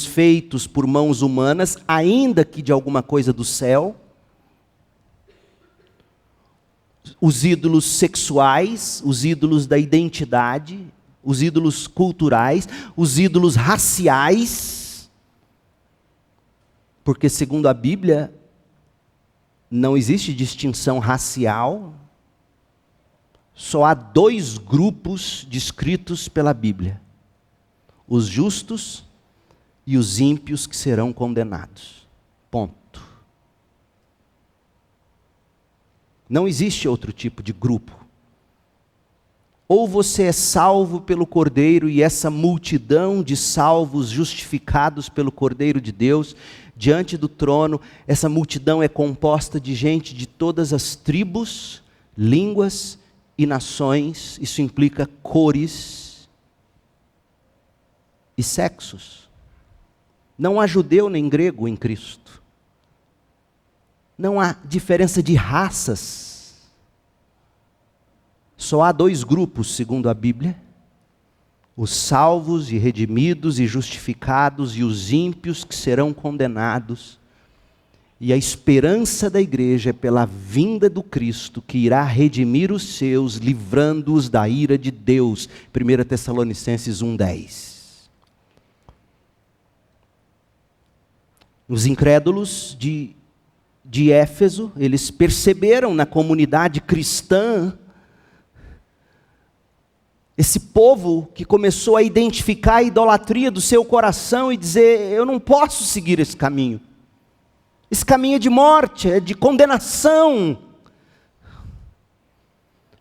feitos por mãos humanas, ainda que de alguma coisa do céu, os ídolos sexuais, os ídolos da identidade, os ídolos culturais, os ídolos raciais, porque segundo a Bíblia, não existe distinção racial, só há 2 grupos descritos pela Bíblia: os justos e os ímpios que serão condenados. Ponto. Não existe outro tipo de grupo. Ou você é salvo pelo Cordeiro e essa multidão de salvos justificados pelo Cordeiro de Deus, diante do trono, essa multidão é composta de gente de todas as tribos, línguas e nações, isso implica cores e sexos. Não há judeu nem grego em Cristo. Não há diferença de raças. Só há 2 grupos, segundo a Bíblia: os salvos e redimidos e justificados, e os ímpios que serão condenados. E a esperança da igreja é pela vinda do Cristo, que irá redimir os seus, livrando-os da ira de Deus. 1 Tessalonicenses 1:10. Os incrédulos de Éfeso, eles perceberam na comunidade cristã esse povo que começou a identificar a idolatria do seu coração e dizer: eu não posso seguir esse caminho. Esse caminho é de morte, é de condenação.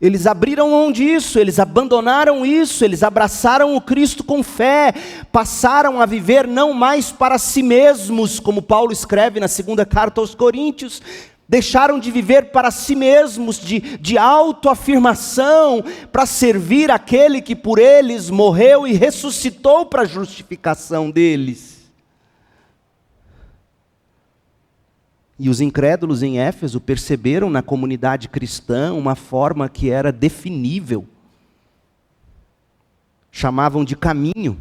Eles abriram mão disso, eles abandonaram isso, eles abraçaram o Cristo com fé, passaram a viver não mais para si mesmos, como Paulo escreve na 2ª carta aos Coríntios, deixaram de viver para si mesmos, de autoafirmação, para servir aquele que por eles morreu e ressuscitou para a justificação deles. E os incrédulos em Éfeso perceberam na comunidade cristã uma forma que era definível. Chamavam de caminho.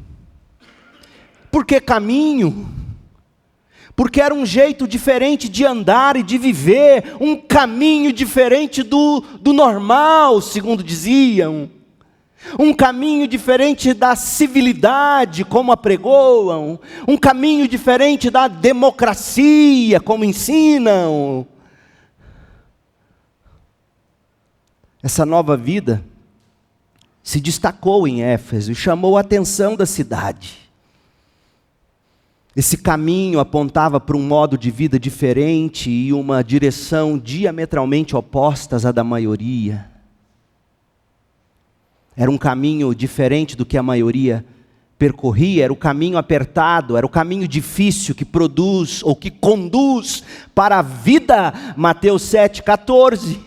Por que caminho? Porque era um jeito diferente de andar e de viver, um caminho diferente do normal, segundo diziam. Um caminho diferente da civilidade, como apregoam. Um caminho diferente da democracia, como ensinam. Essa nova vida se destacou em Éfeso e chamou a atenção da cidade. Esse caminho apontava para um modo de vida diferente e uma direção diametralmente opostas à da maioria. Era um caminho diferente do que a maioria percorria, era o caminho apertado, era o caminho difícil que produz ou que conduz para a vida, Mateus 7,14.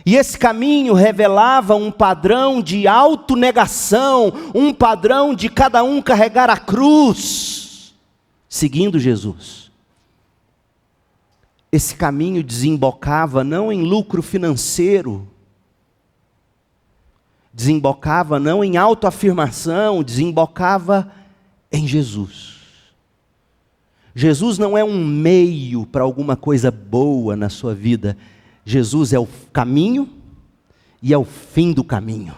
E esse caminho revelava um padrão de autonegação, um padrão de cada um carregar a cruz, seguindo Jesus. Esse caminho desembocava não em lucro financeiro, desembocava não em autoafirmação, desembocava em Jesus. Jesus não é um meio para alguma coisa boa na sua vida. Jesus é o caminho e é o fim do caminho.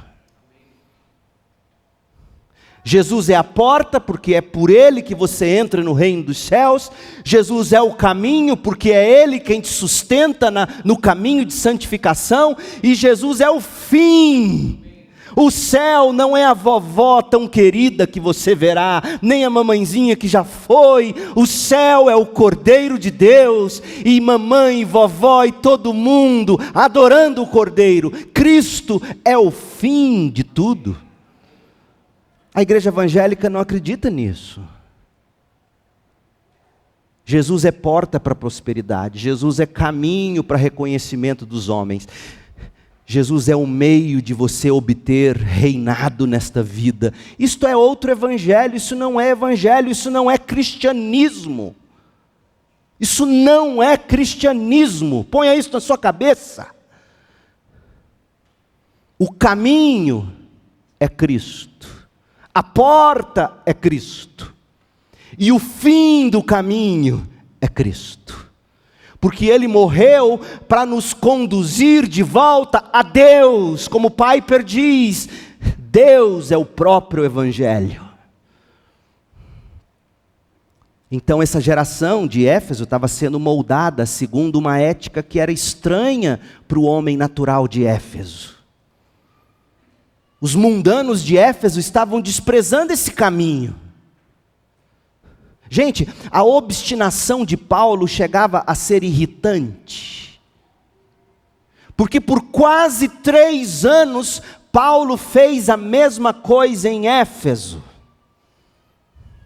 Jesus é a porta, porque é por Ele que você entra no reino dos céus. Jesus é o caminho, porque é Ele quem te sustenta no caminho de santificação. E Jesus é o fim. O céu não é a vovó tão querida que você verá, nem a mamãezinha que já foi. O céu é o Cordeiro de Deus, e mamãe, vovó e todo mundo adorando o Cordeiro. Cristo é o fim de tudo. A igreja evangélica não acredita nisso. Jesus é porta para a prosperidade, Jesus é caminho para reconhecimento dos homens. Jesus é o meio de você obter reinado nesta vida. Isto é outro evangelho, isso não é evangelho, isso não é cristianismo. Isso não é cristianismo, ponha isso na sua cabeça. O caminho é Cristo, a porta é Cristo, e o fim do caminho é Cristo. Porque Ele morreu para nos conduzir de volta a Deus, como Piper diz, Deus é o próprio Evangelho. Então essa geração de Éfeso estava sendo moldada segundo uma ética que era estranha para o homem natural de Éfeso. Os mundanos de Éfeso estavam desprezando esse caminho. Gente, a obstinação de Paulo chegava a ser irritante. Porque por quase 3 anos, Paulo fez a mesma coisa em Éfeso.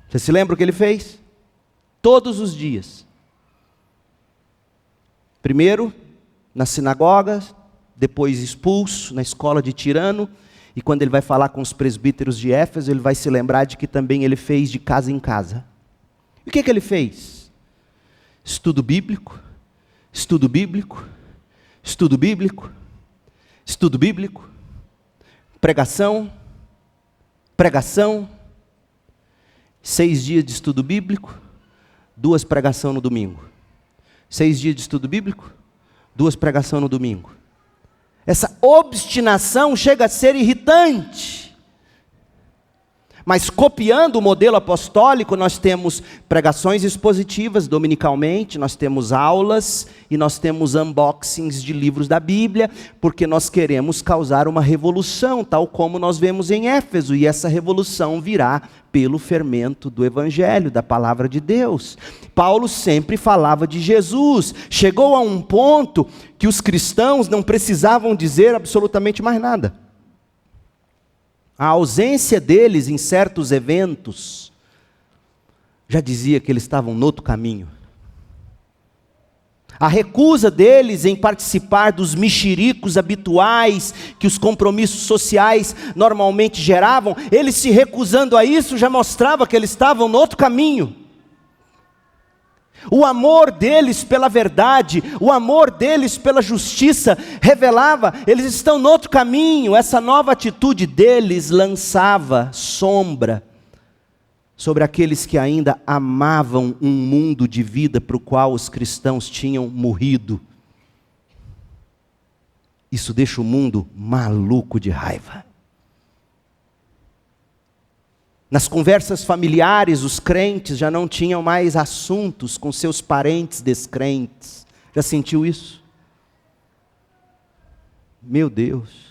Você se lembra o que ele fez? Todos os dias. Primeiro, nas sinagogas, depois expulso, na escola de Tirano. E quando ele vai falar com os presbíteros de Éfeso, ele vai se lembrar de que também ele fez de casa em casa. E o que ele fez? Estudo bíblico, estudo bíblico, estudo bíblico, estudo bíblico, pregação, pregação, 6 dias de estudo bíblico, 2 pregações no domingo. 6 dias de estudo bíblico, 2 pregações no domingo. Essa obstinação chega a ser irritante. Mas copiando o modelo apostólico, nós temos pregações expositivas dominicalmente, nós temos aulas e nós temos unboxings de livros da Bíblia, porque nós queremos causar uma revolução, tal como nós vemos em Éfeso, e essa revolução virá pelo fermento do Evangelho, da Palavra de Deus. Paulo sempre falava de Jesus, chegou a um ponto que os cristãos não precisavam dizer absolutamente mais nada. A ausência deles em certos eventos já dizia que eles estavam no outro caminho. A recusa deles em participar dos mexericos habituais que os compromissos sociais normalmente geravam, eles se recusando a isso já mostrava que eles estavam no outro caminho. O amor deles pela verdade, o amor deles pela justiça, revelava, eles estão no outro caminho. Essa nova atitude deles lançava sombra sobre aqueles que ainda amavam um mundo de vida para o qual os cristãos tinham morrido. Isso deixa o mundo maluco de raiva. Nas conversas familiares, os crentes já não tinham mais assuntos com seus parentes descrentes. Já sentiu isso? Meu Deus.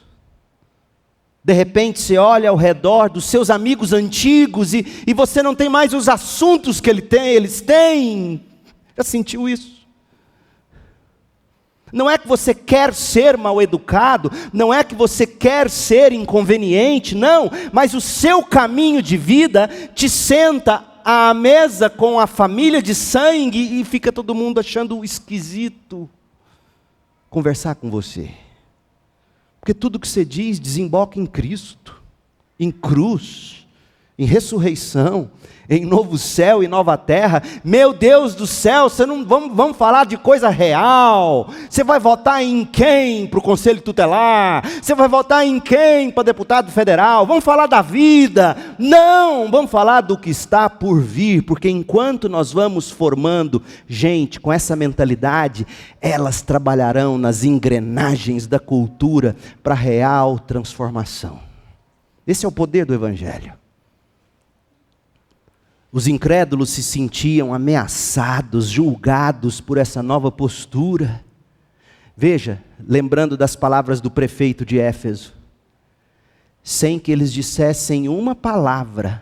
De repente você olha ao redor dos seus amigos antigos e você não tem mais os assuntos que eles têm. Já sentiu isso? Não é que você quer ser mal educado, não é que você quer ser inconveniente, não, mas o seu caminho de vida te senta à mesa com a família de sangue e fica todo mundo achando esquisito conversar com você. Porque tudo que você diz desemboca em Cristo, em cruz, em ressurreição, em novo céu e nova terra. Meu Deus do céu, vamos falar de coisa real. Você vai votar em quem para o Conselho Tutelar? Você vai votar em quem para deputado federal? Vamos falar da vida? Não, vamos falar do que está por vir, porque enquanto nós vamos formando gente com essa mentalidade, elas trabalharão nas engrenagens da cultura para real transformação. Esse é o poder do Evangelho. Os incrédulos se sentiam ameaçados, julgados por essa nova postura. Veja, lembrando das palavras do prefeito de Éfeso, sem que eles dissessem uma palavra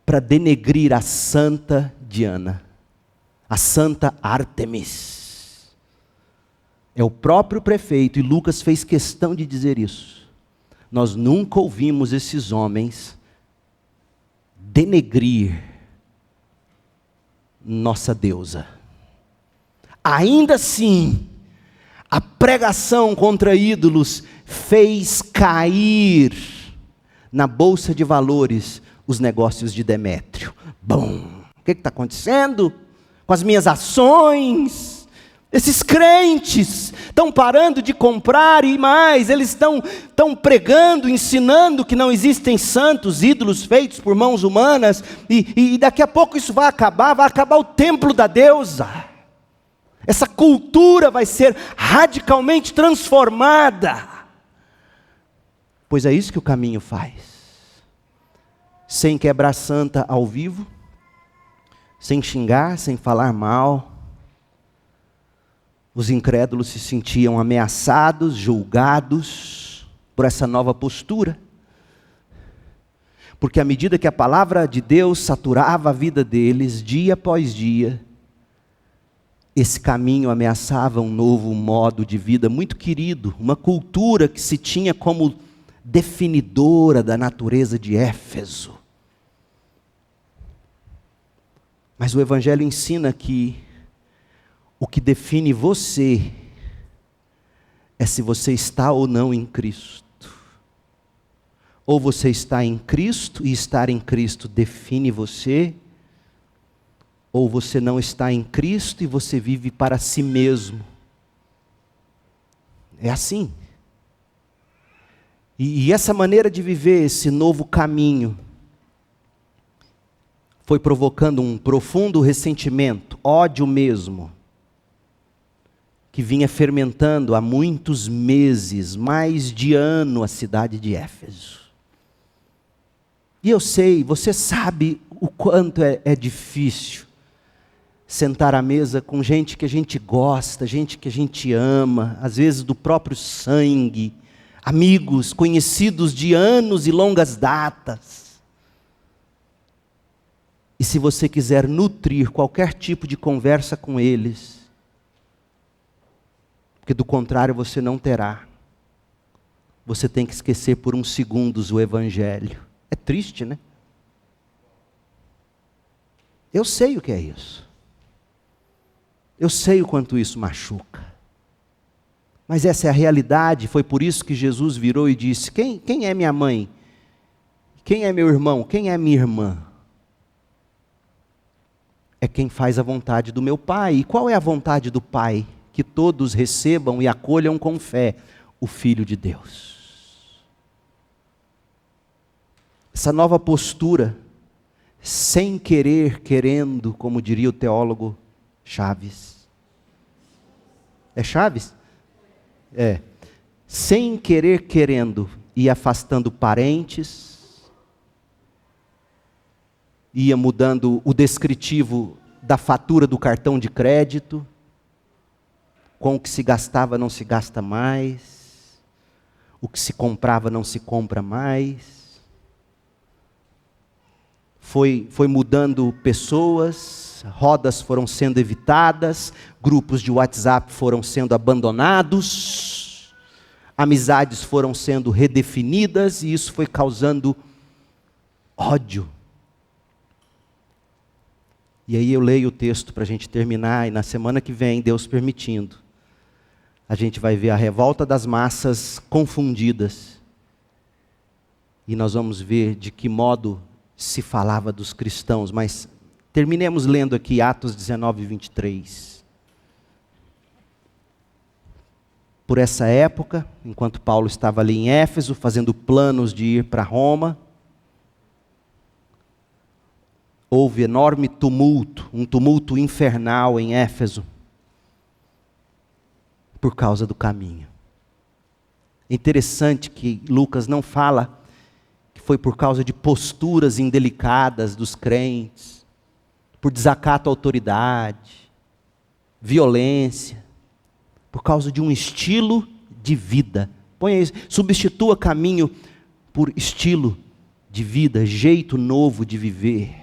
para denegrir a santa Diana, a santa Ártemis. É o próprio prefeito, e Lucas fez questão de dizer isso. Nós nunca ouvimos esses homens denegrir nossa deusa. Ainda assim, a pregação contra ídolos fez cair na bolsa de valores os negócios de Demétrio. Bom, o que está acontecendo com as minhas ações? Esses crentes estão parando de comprar e mais, eles estão pregando, ensinando que não existem santos, ídolos feitos por mãos humanas, e daqui a pouco isso vai acabar o templo da deusa. Essa cultura vai ser radicalmente transformada. Pois é isso que o caminho faz. Sem quebrar santa ao vivo, sem xingar, sem falar mal. Os incrédulos se sentiam ameaçados, julgados por essa nova postura. Porque à medida que a palavra de Deus saturava a vida deles, dia após dia, esse caminho ameaçava um novo modo de vida muito querido, uma cultura que se tinha como definidora da natureza de Éfeso. Mas o Evangelho ensina que o que define você é se você está ou não em Cristo. Ou você está em Cristo e estar em Cristo define você, ou você não está em Cristo e você vive para si mesmo. É assim. E essa maneira de viver, esse novo caminho, foi provocando um profundo ressentimento, ódio mesmo, que vinha fermentando há muitos meses, mais de ano, a cidade de Éfeso. E eu sei, você sabe o quanto é difícil sentar à mesa com gente que a gente gosta, gente que a gente ama, às vezes do próprio sangue, amigos, conhecidos de anos e longas datas. E se você quiser nutrir qualquer tipo de conversa com eles, porque do contrário você não terá, você tem que esquecer por uns segundos o Evangelho. É triste, né? Eu sei o que é isso. Eu sei o quanto isso machuca. Mas essa é a realidade, foi por isso que Jesus virou e disse: quem é minha mãe? Quem é meu irmão? Quem é minha irmã? É quem faz a vontade do meu Pai. E qual é a vontade do Pai? Que todos recebam e acolham com fé o Filho de Deus. Essa nova postura sem querer, querendo, como diria o teólogo Chaves. É Chaves? É. Sem querer, querendo, ia afastando parentes, ia mudando o descritivo da fatura do cartão de crédito, com o que se gastava não se gasta mais, o que se comprava não se compra mais. Foi mudando pessoas, rodas foram sendo evitadas, grupos de WhatsApp foram sendo abandonados, amizades foram sendo redefinidas, e isso foi causando ódio. E aí eu leio o texto para a gente terminar, e na semana que vem, Deus permitindo, a gente vai ver a revolta das massas confundidas. E nós vamos ver de que modo se falava dos cristãos. Mas terminemos lendo aqui Atos 19, 23. Por essa época, enquanto Paulo estava ali em Éfeso, fazendo planos de ir para Roma, houve enorme tumulto, um tumulto infernal em Éfeso, por causa do caminho. É interessante que Lucas não fala que foi por causa de posturas indelicadas dos crentes, por desacato à autoridade, violência, por causa de um estilo de vida. Substitua caminho por estilo de vida, jeito novo de viver.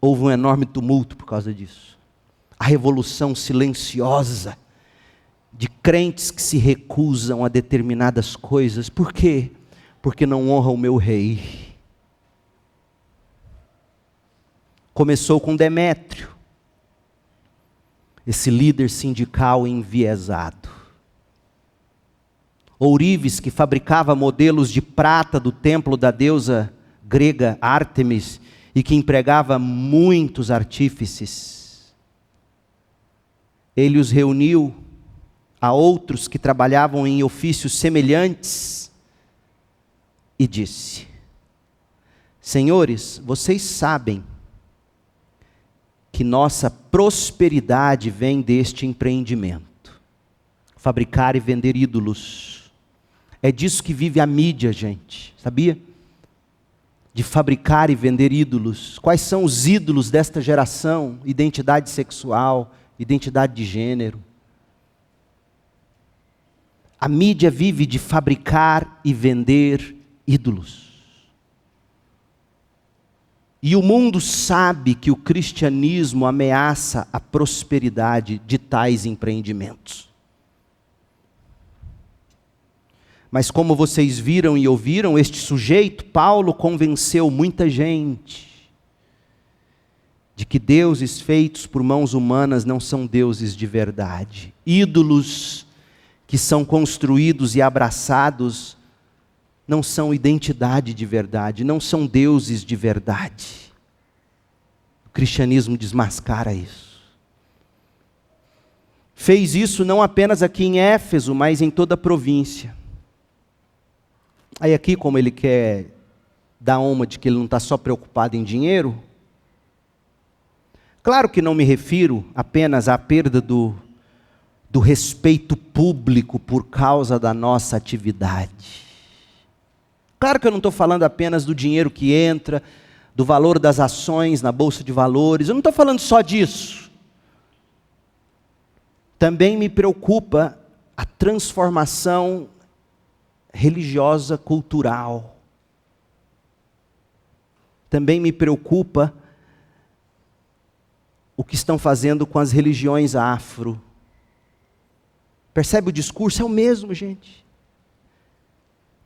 Houve um enorme tumulto por causa disso. A revolução silenciosa de crentes que se recusam a determinadas coisas. Por quê? Porque não honram o meu rei. Começou com Demétrio, esse líder sindical enviesado. Ourives, que fabricava modelos de prata do templo da deusa grega Ártemis, e que empregava muitos artífices. Ele os reuniu a outros que trabalhavam em ofícios semelhantes e disse: Senhores, vocês sabem que nossa prosperidade vem deste empreendimento, fabricar e vender ídolos. É disso que vive a mídia, gente, sabia? De fabricar e vender ídolos. Quais são os ídolos desta geração? Identidade sexual, identidade de gênero. A mídia vive de fabricar e vender ídolos. E o mundo sabe que o cristianismo ameaça a prosperidade de tais empreendimentos. Mas como vocês viram e ouviram, este sujeito, Paulo, convenceu muita gente de que deuses feitos por mãos humanas não são deuses de verdade. Ídolos que são construídos e abraçados não são identidade de verdade, não são deuses de verdade. O cristianismo desmascara isso. Fez isso não apenas aqui em Éfeso, mas em toda a província. Aí aqui, como ele quer dar uma de que ele não está só preocupado em dinheiro, claro que não me refiro apenas à perda do respeito público por causa da nossa atividade. Claro que eu não estou falando apenas do dinheiro que entra, do valor das ações na Bolsa de Valores, eu não estou falando só disso. Também me preocupa a transformação religiosa, cultural. Também me preocupa o que estão fazendo com as religiões afro. Percebe o discurso? É o mesmo, gente.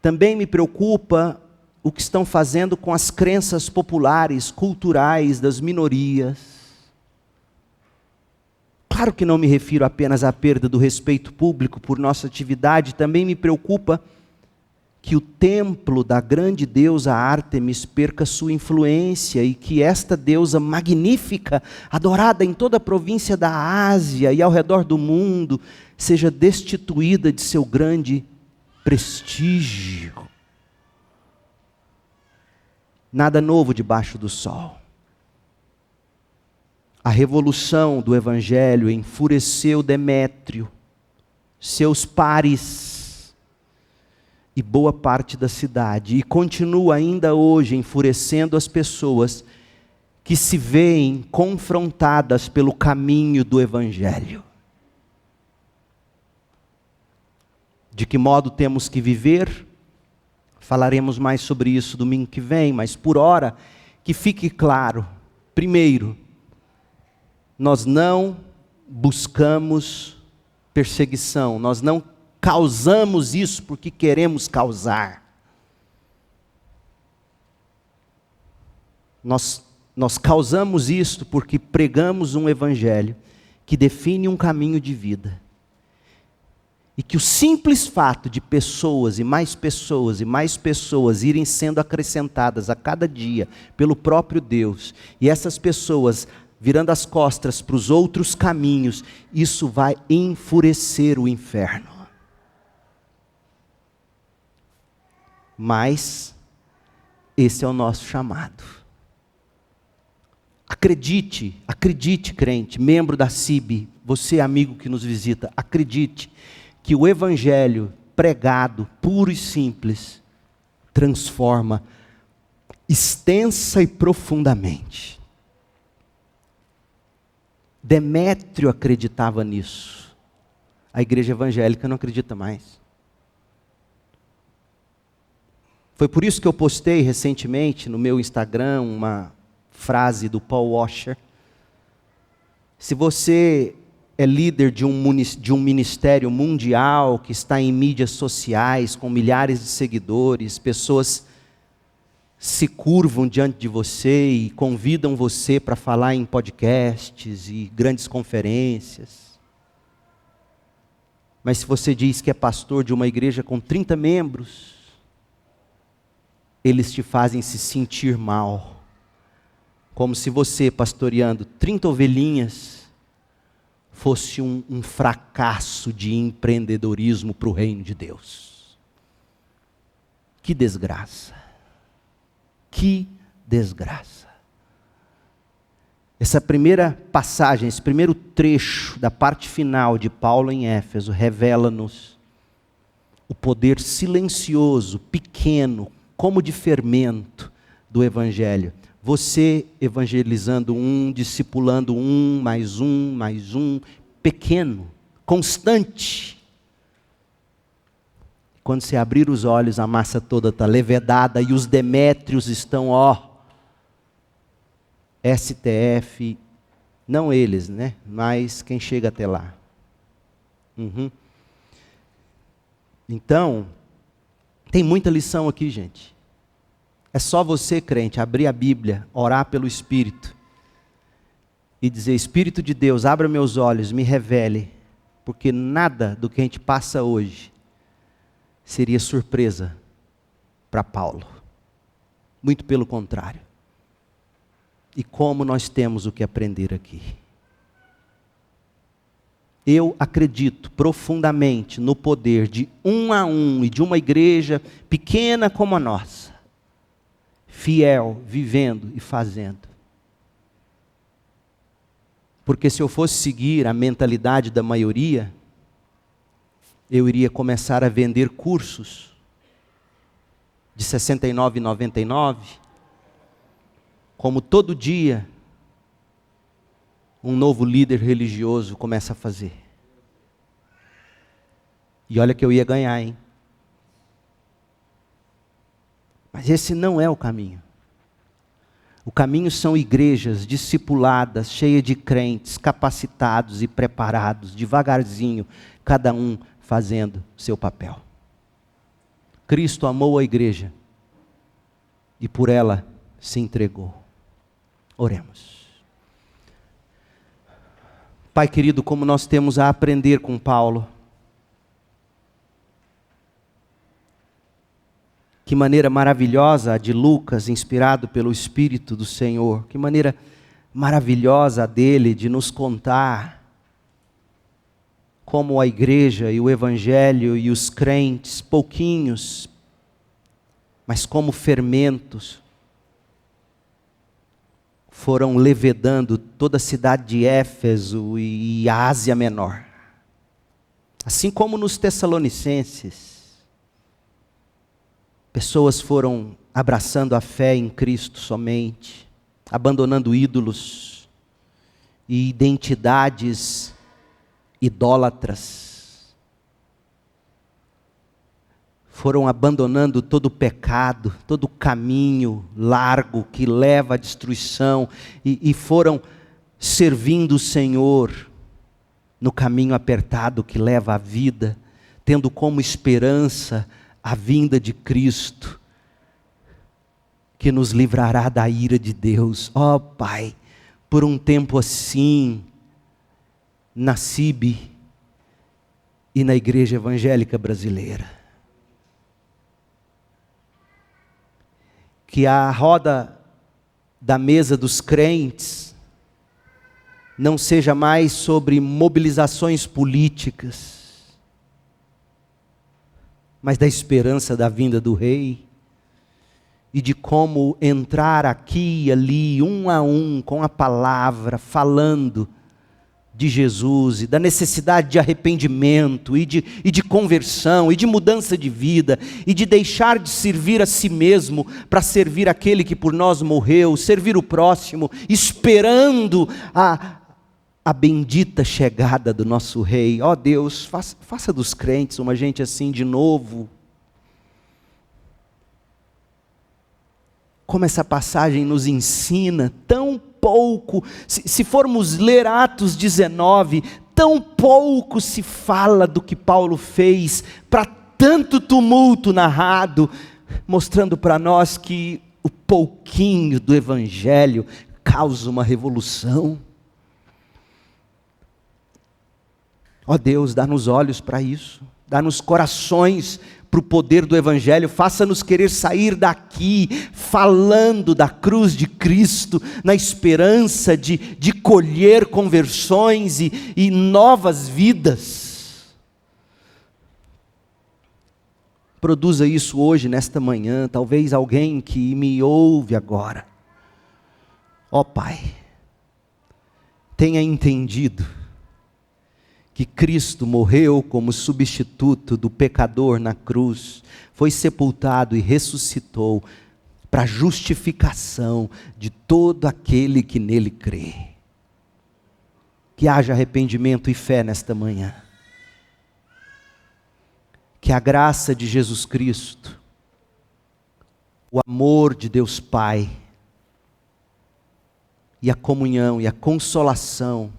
Também me preocupa o que estão fazendo com as crenças populares, culturais das minorias. Claro que não me refiro apenas à perda do respeito público por nossa atividade, também me preocupa que o templo da grande deusa Ártemis perca sua influência e que esta deusa magnífica, adorada em toda a província da Ásia e ao redor do mundo, seja destituída de seu grande prestígio. Nada novo debaixo do sol. A revolução do Evangelho enfureceu Demétrio, seus pares e boa parte da cidade, e continua ainda hoje enfurecendo as pessoas que se veem confrontadas pelo caminho do Evangelho. De que modo temos que viver? Falaremos mais sobre isso domingo que vem, mas por hora, que fique claro. Primeiro, nós não buscamos perseguição, nós não causamos isso porque queremos causar. Nós causamos isto porque pregamos um evangelho que define um caminho de vida. E que o simples fato de pessoas e mais pessoas e mais pessoas irem sendo acrescentadas a cada dia pelo próprio Deus, e essas pessoas virando as costas para os outros caminhos, isso vai enfurecer o inferno. Mas esse é o nosso chamado. Acredite crente, membro da CIB, você amigo que nos visita, acredite que o evangelho pregado, puro e simples, transforma extensa e profundamente. Demétrio acreditava nisso. A igreja evangélica não acredita mais. Foi por isso que eu postei recentemente no meu Instagram uma frase do Paul Washer. Se você é líder de um ministério mundial que está em mídias sociais, com milhares de seguidores, pessoas se curvam diante de você e convidam você para falar em podcasts e grandes conferências. Mas se você diz que é pastor de uma igreja com 30 membros, eles te fazem se sentir mal. Como se você, pastoreando 30 ovelhinhas, fosse um fracasso de empreendedorismo para o reino de Deus. Que desgraça. Que desgraça. Essa primeira passagem, esse primeiro trecho da parte final de Paulo em Éfeso, revela-nos o poder silencioso, pequeno, como de fermento do Evangelho. Você evangelizando um, discipulando mais um, pequeno, constante. Quando você abrir os olhos, a massa toda está levedada e os demétrios estão, STF, não eles, né? Mas quem chega até lá. Então, tem muita lição aqui, gente. É só você, crente, abrir a Bíblia, orar pelo Espírito e dizer: Espírito de Deus, abra meus olhos, me revele, porque nada do que a gente passa hoje seria surpresa para Paulo. Muito pelo contrário. E como nós temos o que aprender aqui. Eu acredito profundamente no poder de um a um e de uma igreja pequena como a nossa, fiel, vivendo e fazendo. Porque se eu fosse seguir a mentalidade da maioria, eu iria começar a vender cursos de R$ 69,99, como todo dia um novo líder religioso começa a fazer. E olha que eu ia ganhar, hein? Mas esse não é o caminho. O caminho são igrejas discipuladas, cheias de crentes, capacitados e preparados, devagarzinho, cada um fazendo seu papel. Cristo amou a igreja e por ela se entregou. Oremos. Pai querido, como nós temos a aprender com Paulo, que maneira maravilhosa a de Lucas, inspirado pelo Espírito do Senhor. Que maneira maravilhosa a dele de nos contar como a igreja e o evangelho e os crentes, pouquinhos, mas como fermentos, foram levedando toda a cidade de Éfeso e a Ásia Menor. Assim como nos Tessalonicenses, pessoas foram abraçando a fé em Cristo somente, abandonando ídolos e identidades idólatras. Foram abandonando todo o pecado, todo o caminho largo que leva à destruição e foram servindo o Senhor no caminho apertado que leva à vida, tendo como esperança a vinda de Cristo, que nos livrará da ira de Deus. Ó Pai, por um tempo assim, na CIB e na Igreja Evangélica Brasileira. Que a roda da mesa dos crentes não seja mais sobre mobilizações políticas, mas da esperança da vinda do Rei, e de como entrar aqui e ali, um a um, com a palavra, falando de Jesus e da necessidade de arrependimento e de conversão e de mudança de vida e de deixar de servir a si mesmo para servir aquele que por nós morreu, servir o próximo, esperando a bendita chegada do nosso Rei. Ó Deus, faça dos crentes uma gente assim de novo. Como essa passagem nos ensina, tão pouco, se formos ler Atos 19, tão pouco se fala do que Paulo fez para tanto tumulto narrado, mostrando para nós que o pouquinho do Evangelho causa uma revolução. Ó Deus, dá-nos olhos para isso, dá-nos corações para o poder do Evangelho, faça-nos querer sair daqui falando da cruz de Cristo, na esperança de colher conversões e novas vidas. Produza isso hoje, nesta manhã, talvez alguém que me ouve agora. Ó Pai, tenha entendido que Cristo morreu como substituto do pecador na cruz, foi sepultado e ressuscitou para a justificação de todo aquele que nele crê. Que haja arrependimento e fé nesta manhã. Que a graça de Jesus Cristo, o amor de Deus Pai, e a comunhão e a consolação,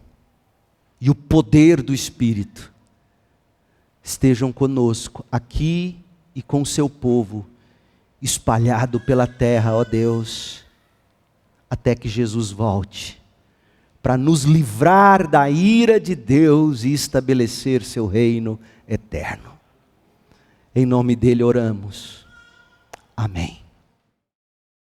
e o poder do Espírito estejam conosco, aqui e com o seu povo, espalhado pela terra, ó Deus, até que Jesus volte, para nos livrar da ira de Deus e estabelecer seu reino eterno. Em nome dele oramos. Amém.